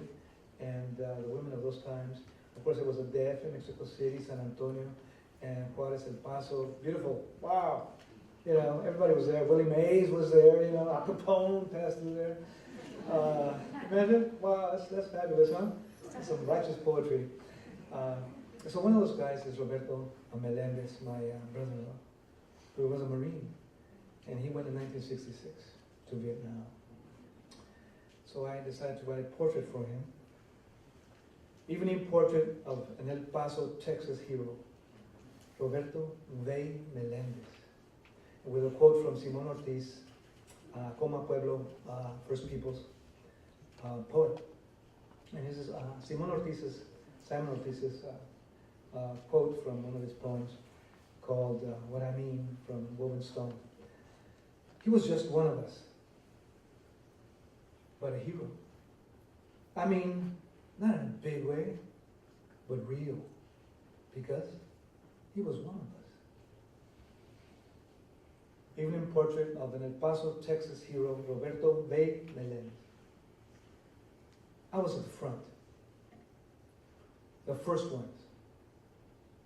and the women of those times. Of course, it was a DF, Mexico City, San Antonio, and Juarez, El Paso. Beautiful. Wow. Everybody was there. Willie Mays was there, Al Capone passed through there. Imagine? Wow, that's fabulous, huh? Some righteous poetry. So one of those guys is Roberto Melendez, my brother-in-law, who was a Marine. And he went in 1966 to Vietnam. So I decided to write a portrait for him. Evening portrait of an El Paso, Texas hero, Roberto V. Melendez. With a quote from Simón Ortiz, Coma Pueblo, First Peoples poet. And this is Simón Ortiz's quote from one of his poems called What I Mean from Woven Stone. He was just one of us, but a hero. I mean, not in a big way, but real, because he was one of us. Evening portrait of an El Paso, Texas hero, Roberto V. Melendez. I was at the front, the first ones.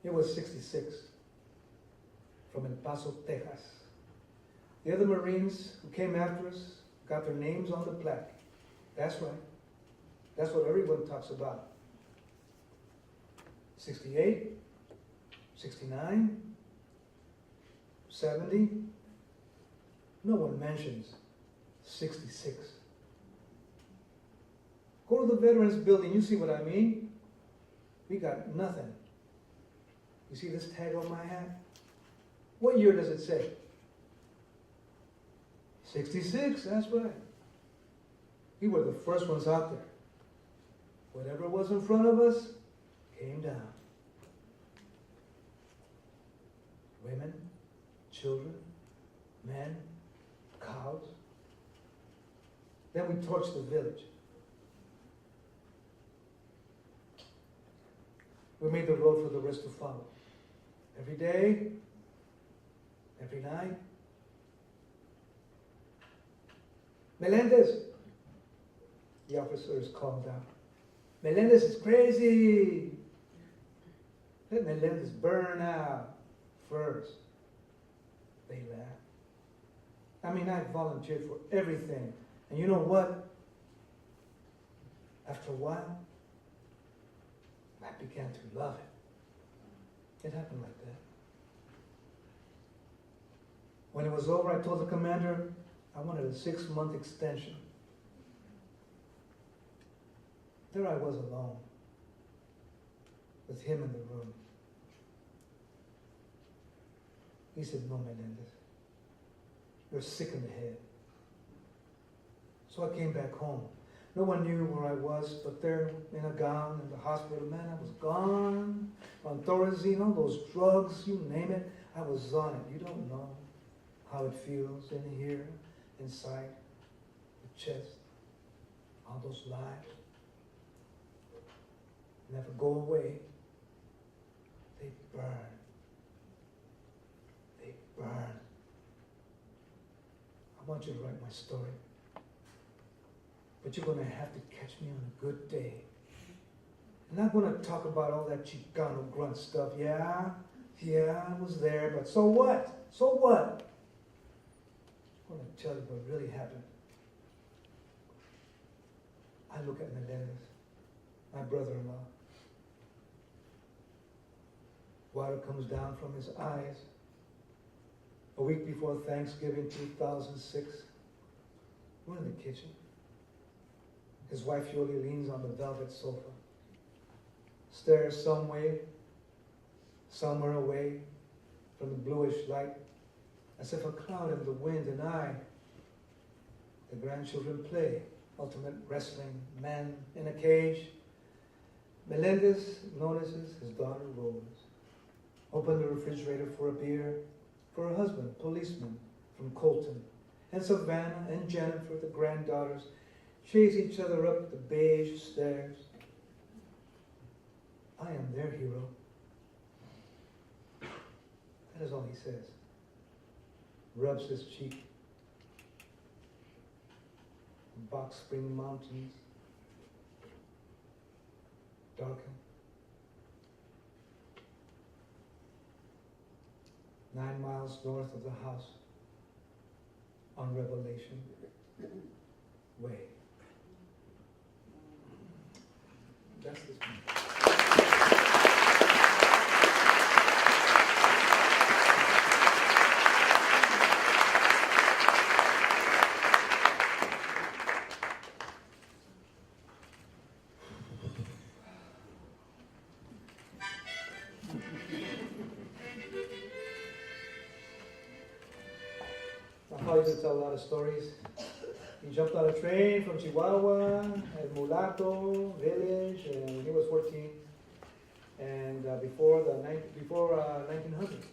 It was 66, from El Paso, Texas. The other Marines who came after us got their names on the plaque. That's right. That's what everyone talks about. 68, 69, 70. No one mentions 66. Go to the Veterans Building, you see what I mean? We got nothing. You see this tag on my hat? What year does it say? 66, that's right. We were the first ones out there. Whatever was in front of us came down. Women, children, men, cows. Then we torched the village. We made the road for the rest to follow. Every day, every night. Melendez, the officers called out. Melendez is crazy. Let Melendez burn out first. They laughed. I mean, I volunteered for everything. And you know what? After a while, I began to love it. It happened like that. When it was over, I told the commander I wanted a 6-month extension. There I was alone, with him in the room. He said, "No, Melendez, you're sick in the head." So I came back home. No one knew where I was, but there in a gown in the hospital, man, I was gone. On Thorazine, those drugs, you name it, I was on it. You don't know how it feels in here, inside the chest. All those lies never go away. They burn. They burn. I want you to write my story. But you're going to have to catch me on a good day. I'm not going to talk about all that Chicano grunt stuff. Yeah, I was there, but so what? So what? I'm going to tell you what really happened. I look at Melendez, my brother-in-law. Water comes down from his eyes. A week before Thanksgiving 2006, we're in the kitchen. His wife Yoli leans on the velvet sofa, stares somewhere away from the bluish light, as if a cloud in the wind, and the grandchildren play ultimate wrestling, man in a cage. Melendez notices his daughter Rose open the refrigerator for a beer, for her husband, policeman from Colton, and Savannah and Jennifer, the granddaughters, chase each other up the beige stairs. I am their hero. That is all he says. Rubs his cheek. The Box Spring Mountains darken. 9 miles north of the house on Revelation Way. That's this one. I used to tell a lot of stories. He jumped on a train from Chihuahua, at Mulatto village, and he was 14. And before 1900,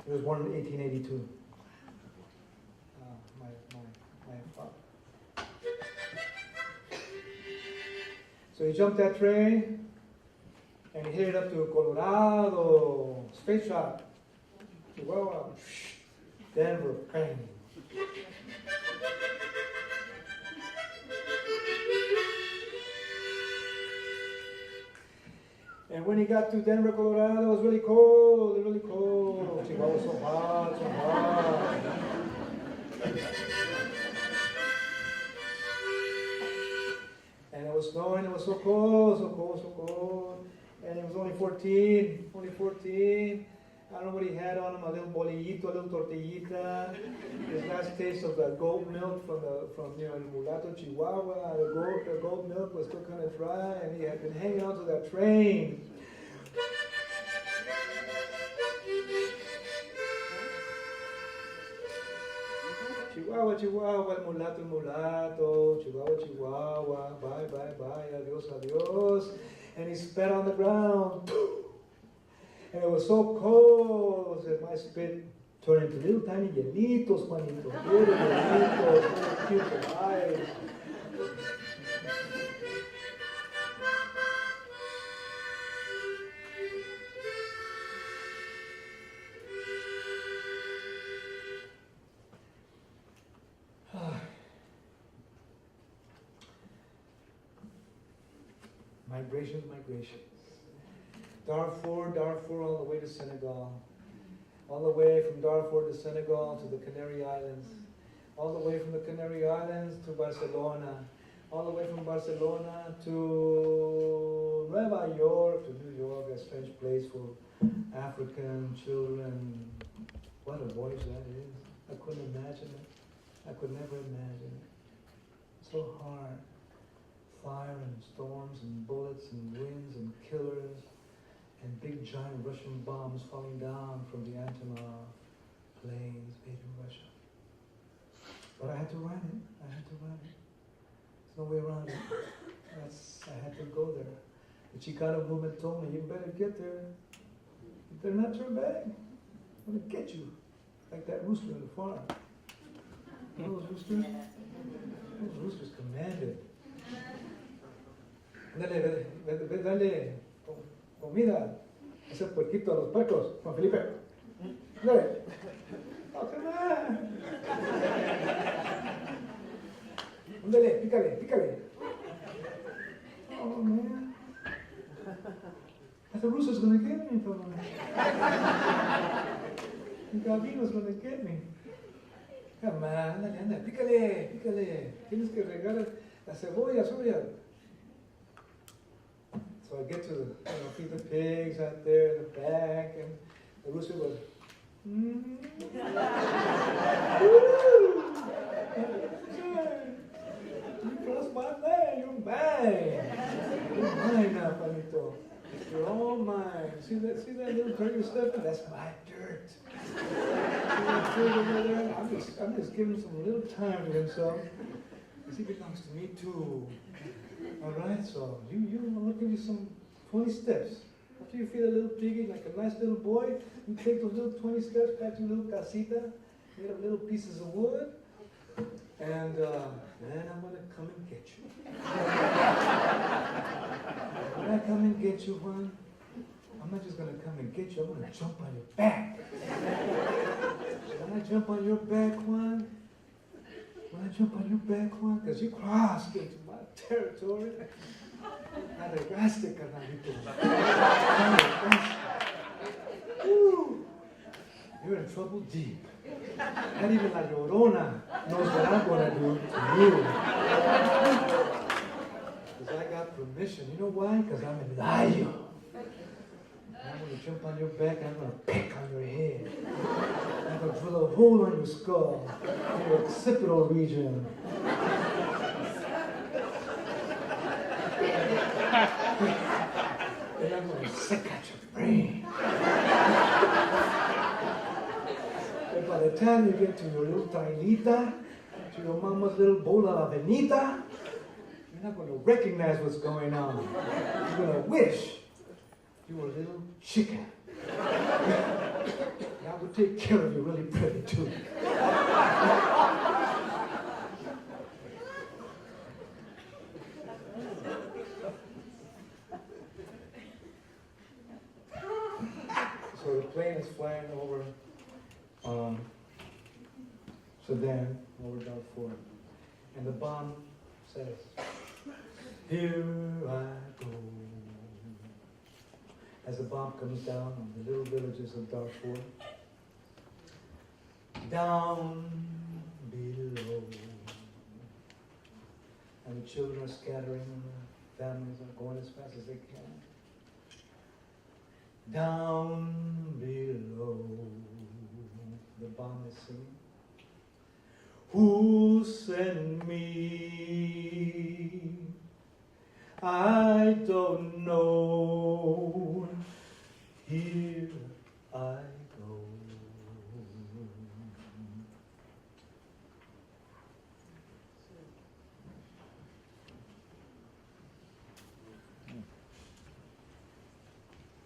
he was born in 1882. My father. So he jumped that train, and he headed up to Colorado, Space Shop, Chihuahua, Denver, bang. And when he got to Denver, Colorado, it was really cold, really cold. Chihuahua was so hot, so hot. And it was snowing, it was so cold, so cold, so cold. And he was only 14, I don't know what he had on him, a little bolillito, a little tortillita. His last taste of the goat milk from Mulatto, Chihuahua. The goat milk was still kind of dry, and he had been hanging on to that train. Chihuahua, Chihuahua, el mulatto, Chihuahua, Chihuahua, bye, adios, adios. And he spat on the ground. And it was so cold that my spit turned into little tiny hielitos, Juanito. Little hielitos, little cute eyes. Migration. Darfur, all the way to Senegal. All the way from Darfur to Senegal to the Canary Islands. All the way from the Canary Islands to Barcelona. All the way from Barcelona to Nueva York, to New York, a strange place for African children. What a voice that is. I couldn't imagine it. I could never imagine it. So hard. fire and storms and bullets and winds and killers and big giant Russian bombs falling down from the Antonov planes made in Russia. But I had to run it. I had to run it. There's no way around it. I had to go there. The Chicano movement told me, you better get there. They're not your bag. I'm going to get you. Like that rooster in the farm. You know those roosters? Those roosters commanded. Dale comida. Ese puerquito a los puercos, Juan Felipe. Dale. Oh, come on. Dale, pícale. Oh, man. The rooster's going to get me, come on. The gavino's going to get me. Come on, anda, pícale. Tienes que regar la cebolla. So I get to feed the pigs out there in the back, and the rooster goes, You crossed my land, you're mine. You're mine now, Panito. You're all mine. See that little dirt you're stepping? That's my dirt. See that dirt over there? I'm just giving him some little time to himself. Because he belongs to me too. Alright, so I'm gonna give you some 20 steps. After you feed a little piggy like a nice little boy, you take those little 20 steps back to your little casita, made of little pieces of wood, and then I'm gonna come and get you. When I come and get you, Juan, I'm not just gonna come and get you, I'm gonna jump on your back. When I jump on your back, Juan, because you crossed into my territory. Arregaste, carnalito. You're in trouble deep. Not even La Llorona knows what I'm going to do to you. Because I got permission. You know why? Because I'm a lion. I'm going to jump on your back and I'm going to peck on your head. I'm going to drill a hole on your skull, in your occipital region. And I'm going to suck at your brain. And by the time you get to your little tainita, to your mama's little bola avenita, you're not going to recognize what's going on. You're going to wish you were a little chicken. And I would take care of you really pretty too. So the plane is flying over Sudan, over Darfur, and the bomb says, "Here I go." As the bomb comes down on the little villages of Darfur, down below, and the children are scattering, and the families are going as fast as they can. Down below, the bomb is singing. Who sent me? I don't know. Here I go.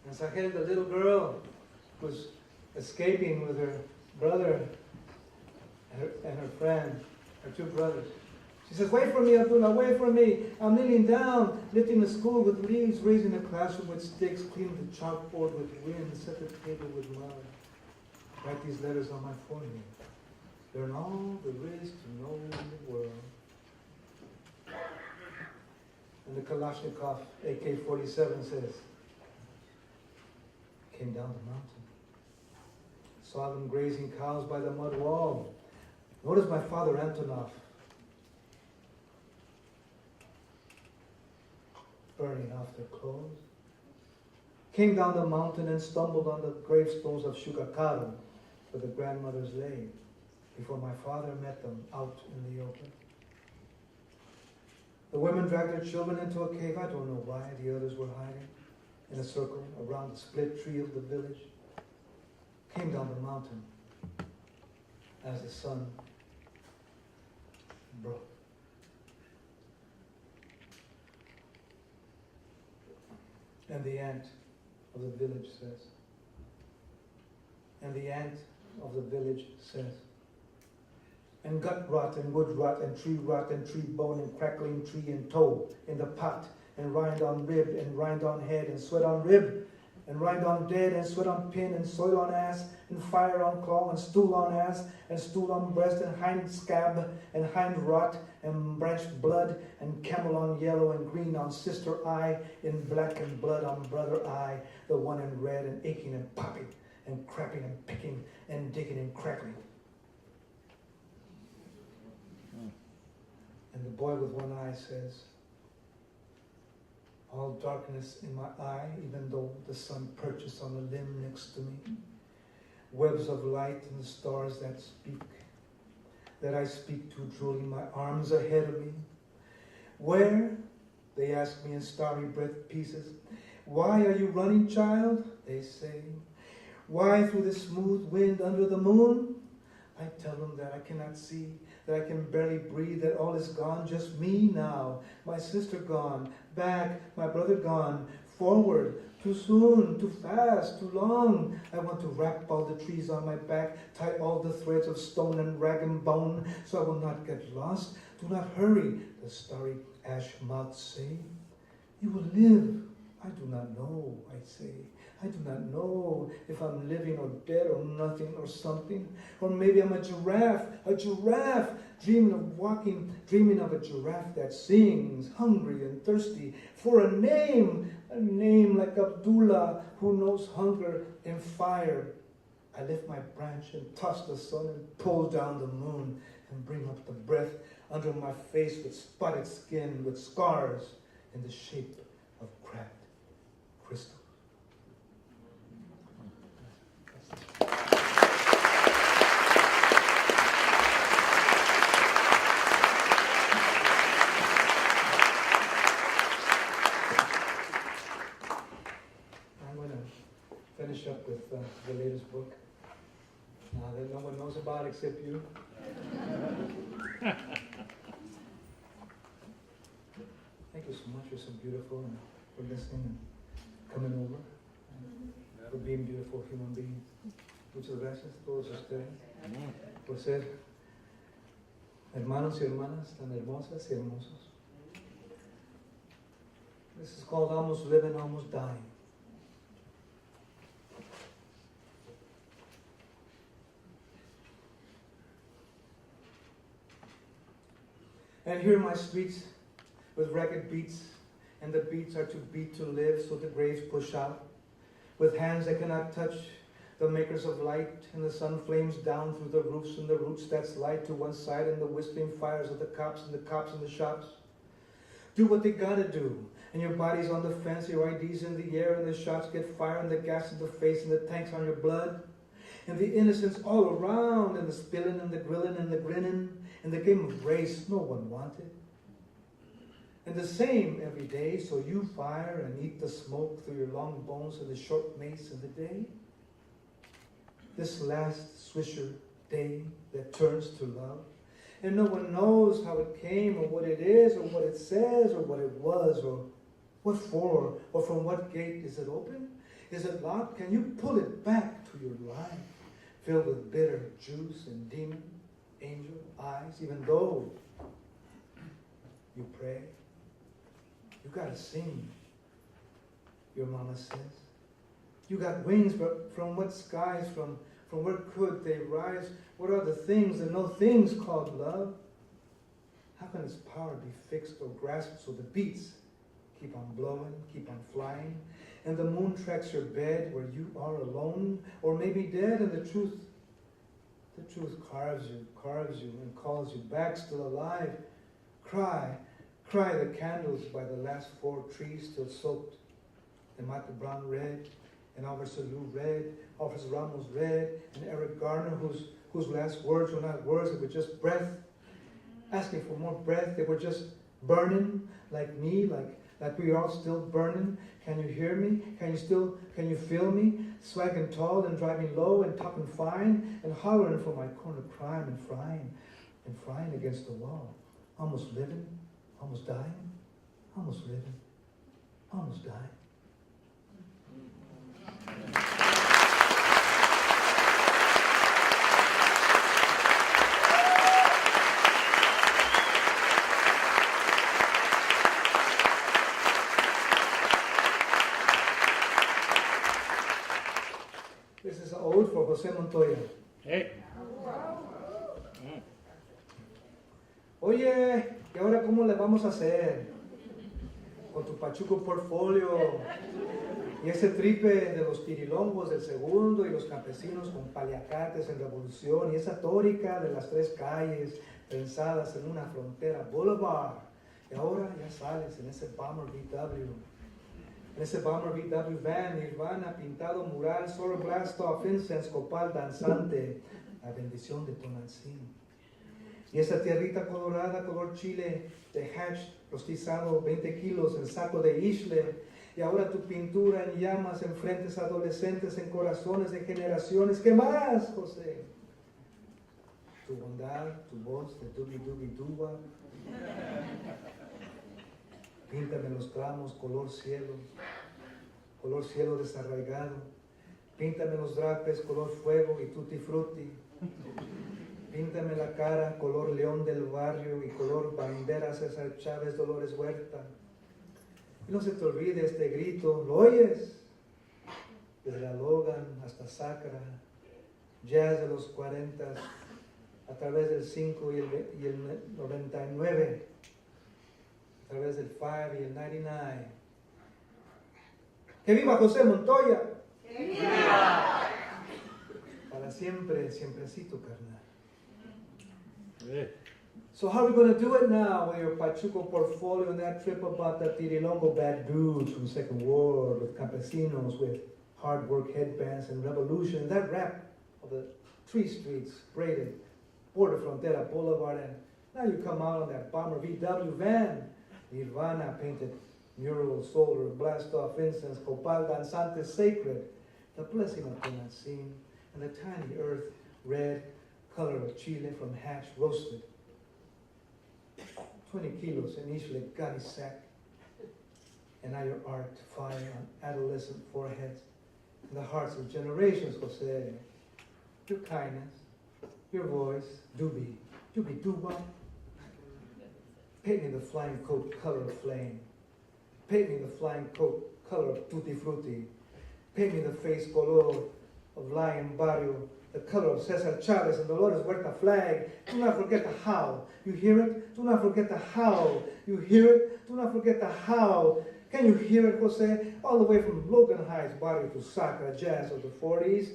And Sahel, the little girl, was escaping with her brother and her friend, her two brothers. She says, "Wait for me, Abdullah, wait for me. I'm kneeling down, lifting the school with leaves, raising the classroom with sticks, cleaning the chalkboard with wind, set the table with mud. Write these letters on my forehead. Learn all there is to know in the world." And the Kalashnikov AK-47 says, came down the mountain. Saw them grazing cows by the mud wall. Noticed my father Antonov burning off their clothes. Came down the mountain and stumbled on the gravestones of Shukakaru, where the grandmothers lay, before my father met them out in the open. The women dragged their children into a cave. I don't know why. The others were hiding in a circle around the split tree of the village. Came down the mountain as the sun broke. And the ant of the village says, and the ant of the village says, and gut rot and wood rot and tree bone and crackling tree and toe in the pot and rind on rib and rind on head and sweat on rib and rind on dead and sweat on pin and soil on ass and fire on claw and stool on ass and stool on breast and hind scab and hind rot and branched blood and camel on yellow and green on sister eye in black and blood on brother eye, the one in red and aching and popping and crapping and picking and digging and crackling. And the boy with one eye says, all darkness in my eye, even though the sun perches on the limb next to me. Webs of light and the stars that speak, that I speak to drooling my arms ahead of me. Where? They ask me in starry breath pieces. Why are you running, child? They say. Why through the smooth wind under the moon? I tell them that I cannot see, that I can barely breathe, that all is gone, just me now. My sister gone, back, my brother gone, forward, too soon, too fast, too long. I want to wrap all the trees on my back, tie all the threads of stone and rag and bone, so I will not get lost. Do not hurry, the starry ash mouths say. You will live. I do not know, I say. I do not know if I'm living or dead or nothing or something. Or maybe I'm a giraffe, dreaming of walking, dreaming of a giraffe that sings, hungry and thirsty for a name like Abdullah, who knows hunger and fire. I lift my branch and toss the sun and pull down the moon and bring up the breath under my face with spotted skin, with scars in the shape of cracked crystal. Finish up with the latest book that no one knows about except you. Thank you so much. You're so beautiful, and for listening and coming over, and for being beautiful human beings. Muchas gracias a todos ustedes por ser hermanos y hermanas tan hermosas y hermosos. This is called Almost Living, Almost Dying. And here my streets with ragged beats, and the beats are to beat to live, so the graves push out. With hands that cannot touch the makers of light, and the sun flames down through the roofs and the roots that slide to one side, and the whistling fires of the cops and the shops. Do what they gotta do, and your body's on the fence, your ID's in the air, and the shots get fire, and the gas in the face, and the tanks on your blood. And the innocents all around, and the spilling, and the grilling, and the grinning, and the game of race no one wanted. And the same every day, so you fire and eat the smoke through your long bones and the short mace of the day. This last Swisher day that turns to love. And no one knows how it came, or what it is, or what it says, or what it was, or what for, or from what gate. Is it open? Is it locked? Can you pull it back to your life, filled with bitter juice and demon, angel eyes, even though you pray? You gotta sing, your mama says. You got wings, but from what skies, from where could they rise? What are the things and no things called love? How can its power be fixed or grasped so the beats keep on blowing, keep on flying, and the moon tracks your bed where you are alone, or maybe dead, and the truth carves you and calls you back still alive. Cry the candles by the last 4 trees still soaked. And Michael Brown red, and Albert Salou red, Officer Ramos red, and Eric Garner, whose last words were not words, they were just breath. Asking for more breath, they were just burning like me, like we are all still burning? Can you hear me? Can you feel me? Swagging tall and driving low and talking fine and hollering for my corner crime and frying against the wall. Almost living, almost dying, almost living, almost dying. This is an ode for Jose Montoya. Hey. Oye, ¿y ahora cómo le vamos a hacer? Con tu pachuco portfolio y ese tripe de los tirilongos del segundo y los campesinos con paliacates en revolución y esa tórica de las tres calles pensadas en una frontera boulevard. Y ahora ya sales en ese Bomber VW. En ese Bomber VW van, Nirvana, pintado mural, solo blast off incense, copal danzante, la bendición de Tonantzin. Y esa tierrita colorada, color chile, de hatch, rostizado, 20 kilos en saco de isle. Y ahora tu pintura en llamas, en frentes adolescentes, en corazones de generaciones. ¿Qué más, José? Tu bondad, tu voz de dubi-dubi-duba. Píntame los tramos color cielo desarraigado. Píntame los drapes color fuego y tutti frutti. Píntame la cara color león del barrio y color bandera César Chávez Dolores Huerta. Y no se te olvide este grito, ¿lo oyes? Desde la Logan hasta Sacra, jazz de los 40, a través del 5 y el 99. A través del 5 y el 99. ¡Que viva José Montoya! ¡Que viva! Para siempre, siemprecito, carnal. So how are we going to do it now with your Pachuco portfolio and that trip about the Tirilongo bad dudes from the Second War, with campesinos, with hard work headbands and revolution, and that rap of the tree streets, braided, border frontera boulevard, and now you come out on that Bomber VW van. Nirvana painted mural, solar, blast off incense, copal danzante sacred, the blessing of Tonantzin, and the tiny earth, red, color of chile from hatch roasted. 20 kilos in each gunny sack, and now your art fire on adolescent foreheads, in the hearts of generations, Jose. Your kindness, your voice, duba. Paint me the flying coat color of flame. Paint me the flying coat color of tutti frutti. Paint me the face color of lion barrio, the color of Cesar Chavez and Dolores Huerta flag. Do not forget the how. You hear it? Do not forget the how. You hear it? Do not forget the how. Can you hear it, Jose? All the way from Logan Heights barrio to Sacra jazz of the 40s,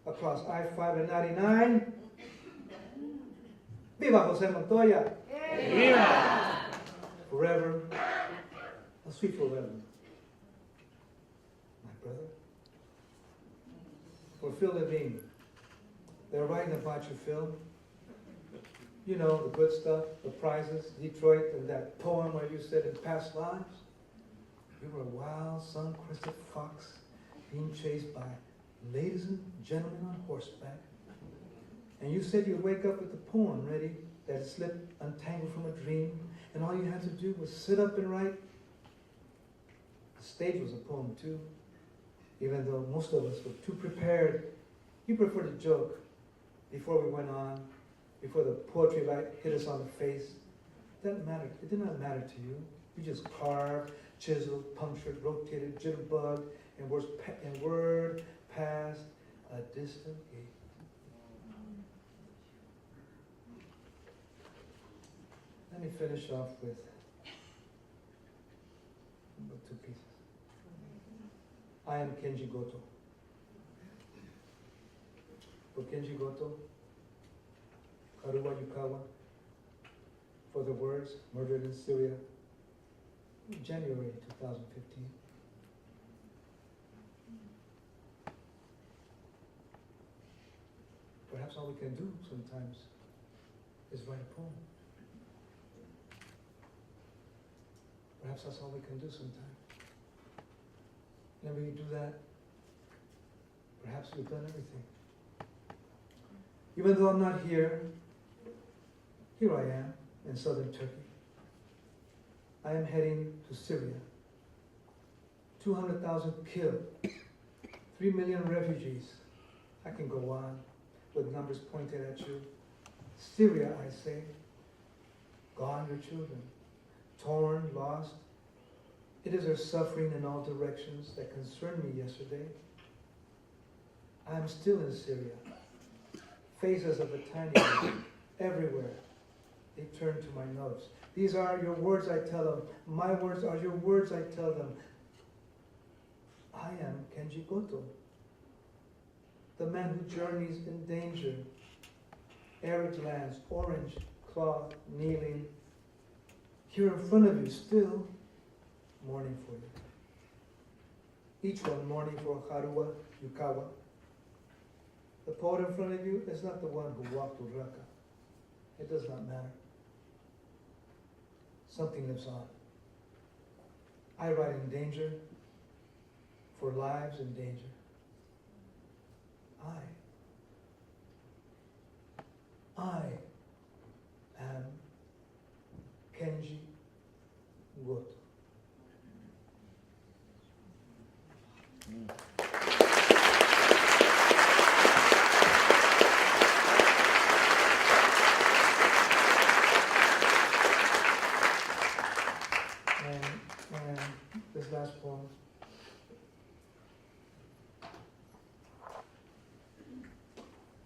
across I-5 and 99. Viva Jose Montoya! Viva! Forever, a sweet forever. My brother. For Phil Levine, they're writing about you, Phil. You know, the good stuff, the prizes, Detroit, and that poem where you said in past lives, you were a wild, sun-crested fox being chased by ladies and gentlemen on horseback. And you said you'd wake up with the poem ready, that had slipped untangled from a dream, and all you had to do was sit up and write. The stage was a poem too, even though most of us were too prepared. You preferred to joke before we went on, before the poetry light hit us on the face. It didn't matter. It did not matter to you. You just carved, chiseled, punctured, rotated, jitterbugged, and word past a distant gate. Let me finish off with two pieces. I am Kenji Goto. For Kenji Goto, Karuwa Yukawa, for the words murdered in Syria, January 2015. Perhaps all we can do sometimes is write a poem. perhaps that's all we can do sometimes. And when we do that, perhaps we've done everything. Even though I'm not here, here I am in southern Turkey. I am heading to Syria. 200,000 killed, 3 million refugees. I can go on with numbers pointed at you. Syria, I say, gone your children, torn, lost. It is their suffering in all directions that concerned me yesterday. I am still in Syria. Faces of the tiny ones everywhere. They turn to my notes. These are your words, I tell them. My words are your words, I tell them. I am Kenji Goto, the man who journeys in danger, arid lands, orange cloth, kneeling, here in front of you, still mourning for you. Each one mourning for Haruwa Yukawa. The poet in front of you is not the one who walked to Raqqa. It does not matter. Something lives on. I write in danger, for lives in danger. I am Kenji Goto. And this last poem.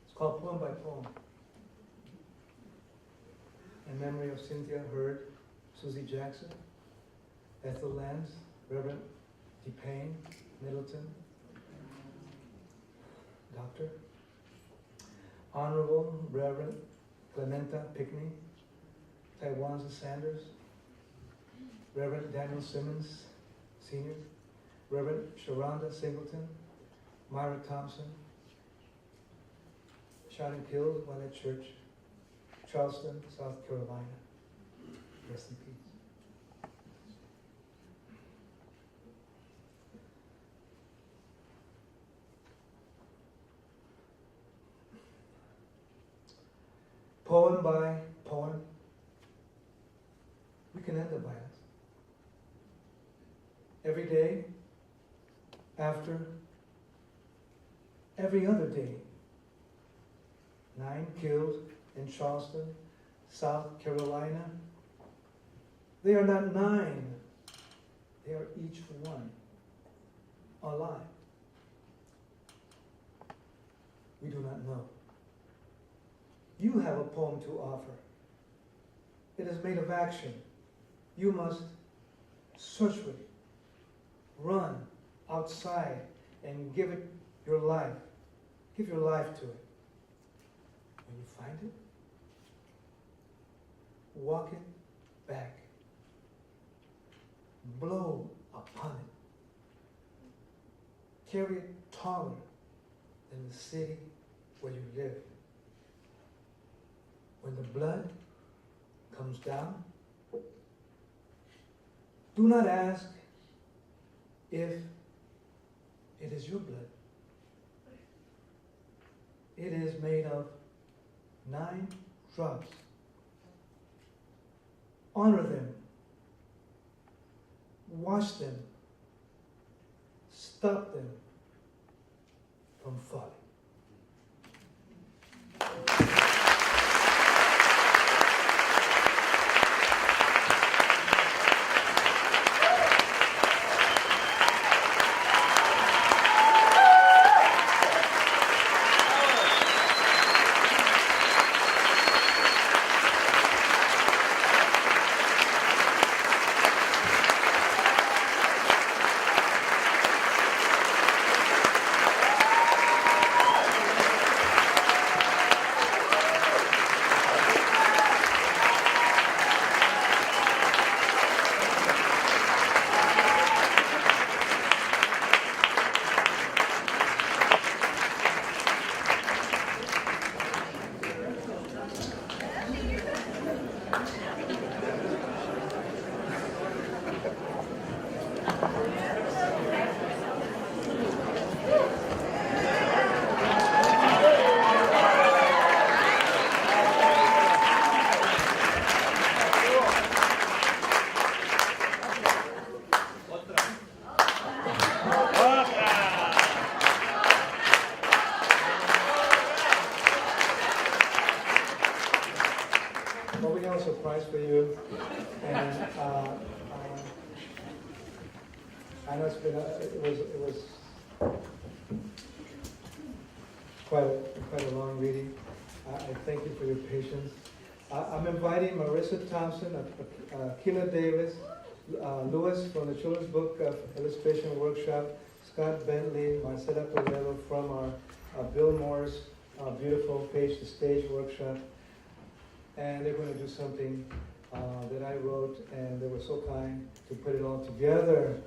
It's called Poem by Poem. In memory of Cynthia Hurd, Susie Jackson, Ethel Lance, Reverend DePayne, Middleton, Doctor, Honorable Reverend Clementa Pickney, Taiwanza Sanders, Reverend Daniel Simmons, Sr., Reverend Sharonda Singleton, Myra Thompson, shot and killed while at church, Charleston, South Carolina. Rest in peace. Poem by poem, we can end the violence. Every day, after, every other day. 9 killed in Charleston, South Carolina. They are not 9, they are each one alive. We do not know. You have a poem to offer. It is made of action. You must search for it. Run outside and give it your life. Give your life to it. When you find it, walk it back. Blow upon it. Carry it taller than the city where you live. When the blood comes down, do not ask if it is your blood. It is made of 9 drops. Honor them. Wash them. Stop them from falling. I know it was quite a long reading. I thank you for your patience. I'm inviting Marissa Thompson, Keila Davis, Lewis from the Children's Book Illustration Workshop, Scott Bentley, Marcela Toledo from our Bill Moore's beautiful Page to Stage workshop. And they're going to do something that I wrote, and they were so kind to put it all together.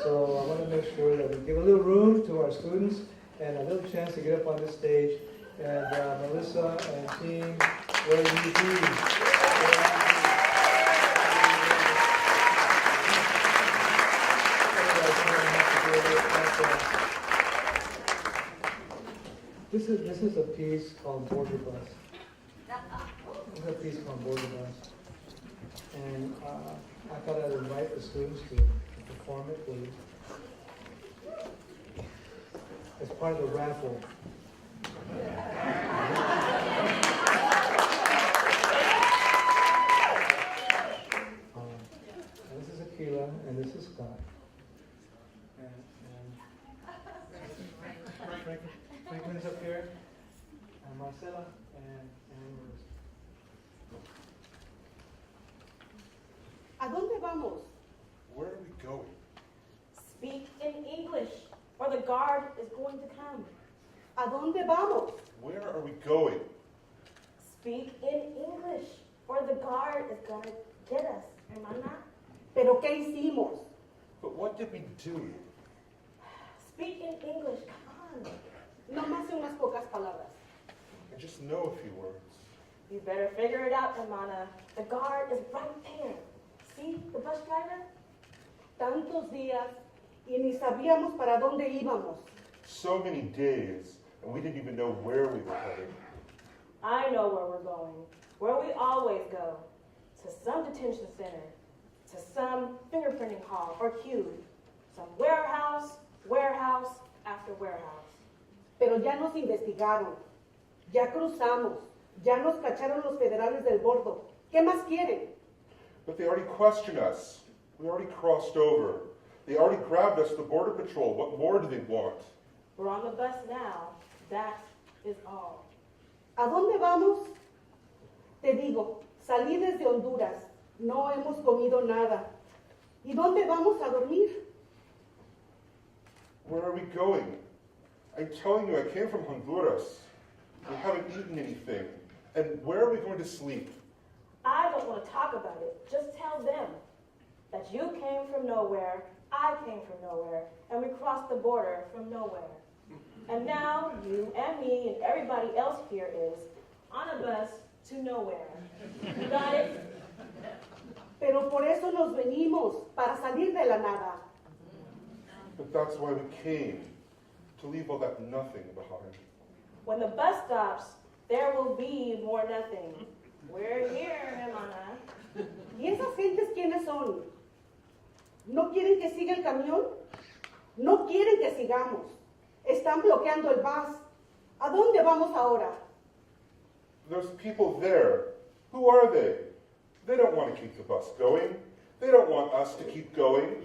So I want to make sure that we give a little room to our students and a little chance to get up on the stage. And Melissa and team, where you be? This is a piece called Border Bus. This is a piece called Border Bus. And I thought I'd invite the students to perform it for you. As part of the raffle. And this is Akila, and this is Scott. Franklin's up here, and Marcela, and ¿A dónde vamos? Where are we going? Speak in English, or the guard is going to come. ¿A dónde vamos? Where are we going? Speak in English, or the guard is going to get us, hermana. ¿Pero qué hicimos? But what did we do? Speak in English, come on. No más unas pocas palabras. I just know a few words. You better figure it out, hermana. The guard is right there. See, the bus driver? Tantos días y ni sabíamos para dónde íbamos. So many days, and we didn't even know where we were headed. I know where we're going, where we always go. To some detention center, to some fingerprinting hall or cube, some warehouse after warehouse. Pero ya nos investigaron, ya cruzamos, ya nos cacharon los federales del bordo. ¿Qué más quieren? But they already questioned us. We already crossed over. They already grabbed us, the Border Patrol. What more do they want? We're on the bus now. That is all. ¿A dónde vamos? Te digo, salí desde Honduras. No hemos comido nada. ¿Y dónde vamos a dormir? Where are we going? I'm telling you, I came from Honduras. We haven't eaten anything. And where are we going to sleep? I don't want to talk about it. Just tell them that you came from nowhere, I came from nowhere, and we crossed the border from nowhere. And now you and me and everybody else here is on a bus to nowhere. You got it? Pero por eso nos venimos, para salir de la nada. But that's why we came, to leave all that nothing behind. When the bus stops, there will be more nothing. We're here, hermana. ¿Y esas gentes quiénes son? ¿No quieren que siga el camión? No quieren que sigamos. Están bloqueando el bus. ¿A dónde vamos ahora? Those people there, who are they? They don't want to keep the bus going. They don't want us to keep going.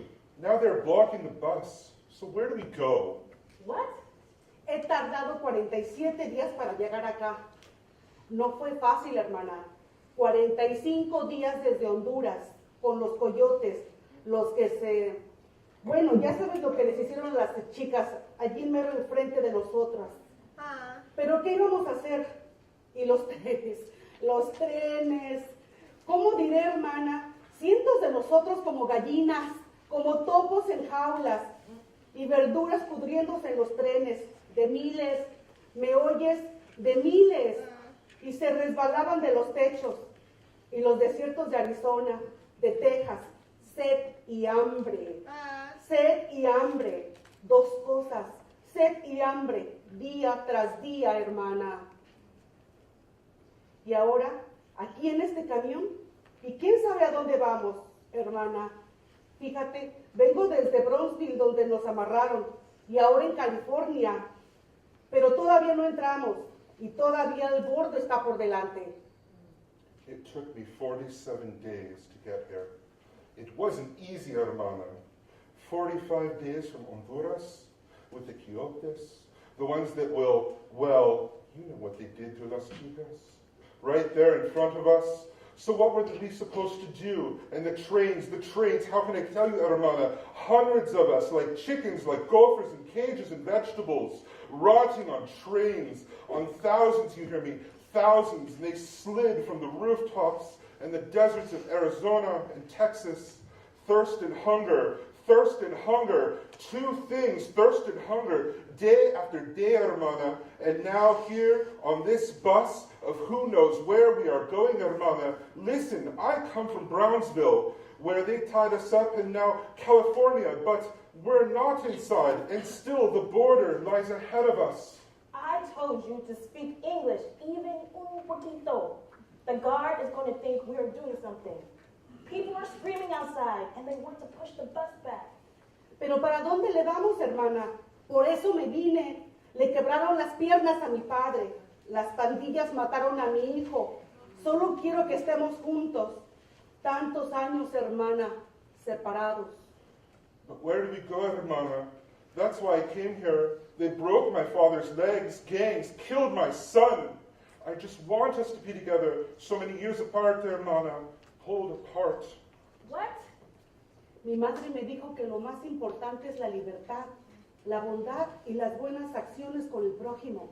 Now they're blocking the bus. So where do we go? What? He tardado 47 días para llegar acá. No fue fácil, hermana. 45 días desde Honduras, con los coyotes, los que se... Bueno, ya sabes lo que les hicieron las chicas allí mero enfrente de nosotras. Pero ¿qué íbamos a hacer? Y los trenes. ¿Cómo diré, hermana? Cientos de nosotros como gallinas, como topos en jaulas, y verduras pudriéndose en los trenes, de miles, ¿me oyes? De miles. Y se resbalaban de los techos, y los desiertos de Arizona, de Texas, sed y hambre. Sed y hambre, dos cosas, sed y hambre, día tras día, hermana. Y ahora, aquí en este camión, ¿y quién sabe a dónde vamos, hermana? Fíjate, vengo desde Bronzeville, donde nos amarraron, y ahora en California, pero todavía no entramos, y todavía el bordo está por delante. It took me 47 days to get here. It wasn't easy, hermana. 45 days from Honduras with the quiotes, the ones that will, well, you know what they did to Las Chicas, right there in front of us. So what were we supposed to do? And the trains, how can I tell you, hermana? Hundreds of us, like chickens, like gophers in cages and vegetables, rotting on trains, on thousands, you hear me, thousands. And they slid from the rooftops and the deserts of Arizona and Texas. Thirst and hunger, two things, thirst and hunger, day after day, hermana. And now here on this bus of who knows where we are going, hermana. Listen, I come from Brownsville, where they tied us up, and now California, but we're not inside, and still the border lies ahead of us. I told you to speak English, even un poquito. The guard is going to think we're doing something. People are screaming outside, and they want to push the bus back. Pero ¿para dónde le vamos, hermana? Por eso me vine. Le quebraron las piernas a mi padre. Las pandillas mataron a mi hijo. Solo quiero que estemos juntos. Tantos años, hermana, separados. But where do we go, hermana? That's why I came here. They broke my father's legs, gangs, killed my son. I just want us to be together so many years apart, hermana. Pulled apart. What? Mi madre me dijo que lo más importante es la libertad, la bondad y las buenas acciones con el prójimo.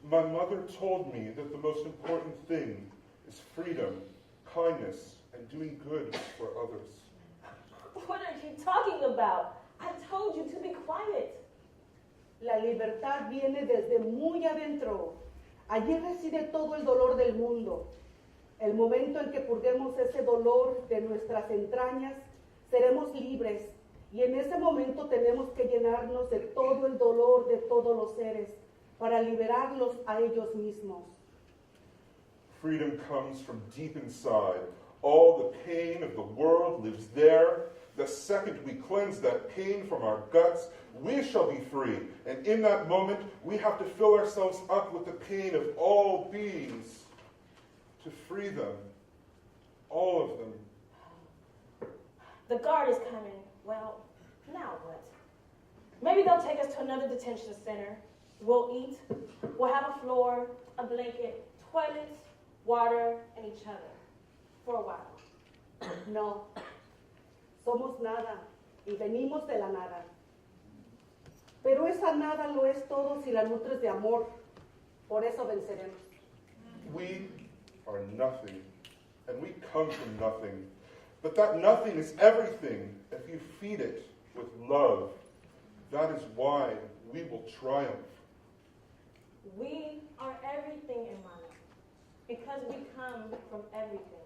My mother told me that the most important thing is freedom, kindness, and doing good for others. What are you talking about? I told you to be quiet. La libertad viene desde muy adentro. Allí reside todo el dolor del mundo. El momento en que purguemos ese dolor de nuestras entrañas, seremos libres. Y en ese momento tenemos que llenarnos de todo el dolor de todos los seres para liberarlos a ellos mismos. Freedom comes from deep inside. All the pain of the world lives there. The second we cleanse that pain from our guts, we shall be free. And in that moment, we have to fill ourselves up with the pain of all beings to free them, all of them. The guard is coming. Well, now what? Maybe they'll take us to another detention center. We'll eat. We'll have a floor, a blanket, toilets, water, and each other. For a while. No, somos nada y venimos de la nada. Pero esa nada lo es todo si la nutres de amor. Por eso venceremos. We are nothing, and we come from nothing. But that nothing is everything if you feed it with love. That is why we will triumph. We are everything, hermana, because we come from everything.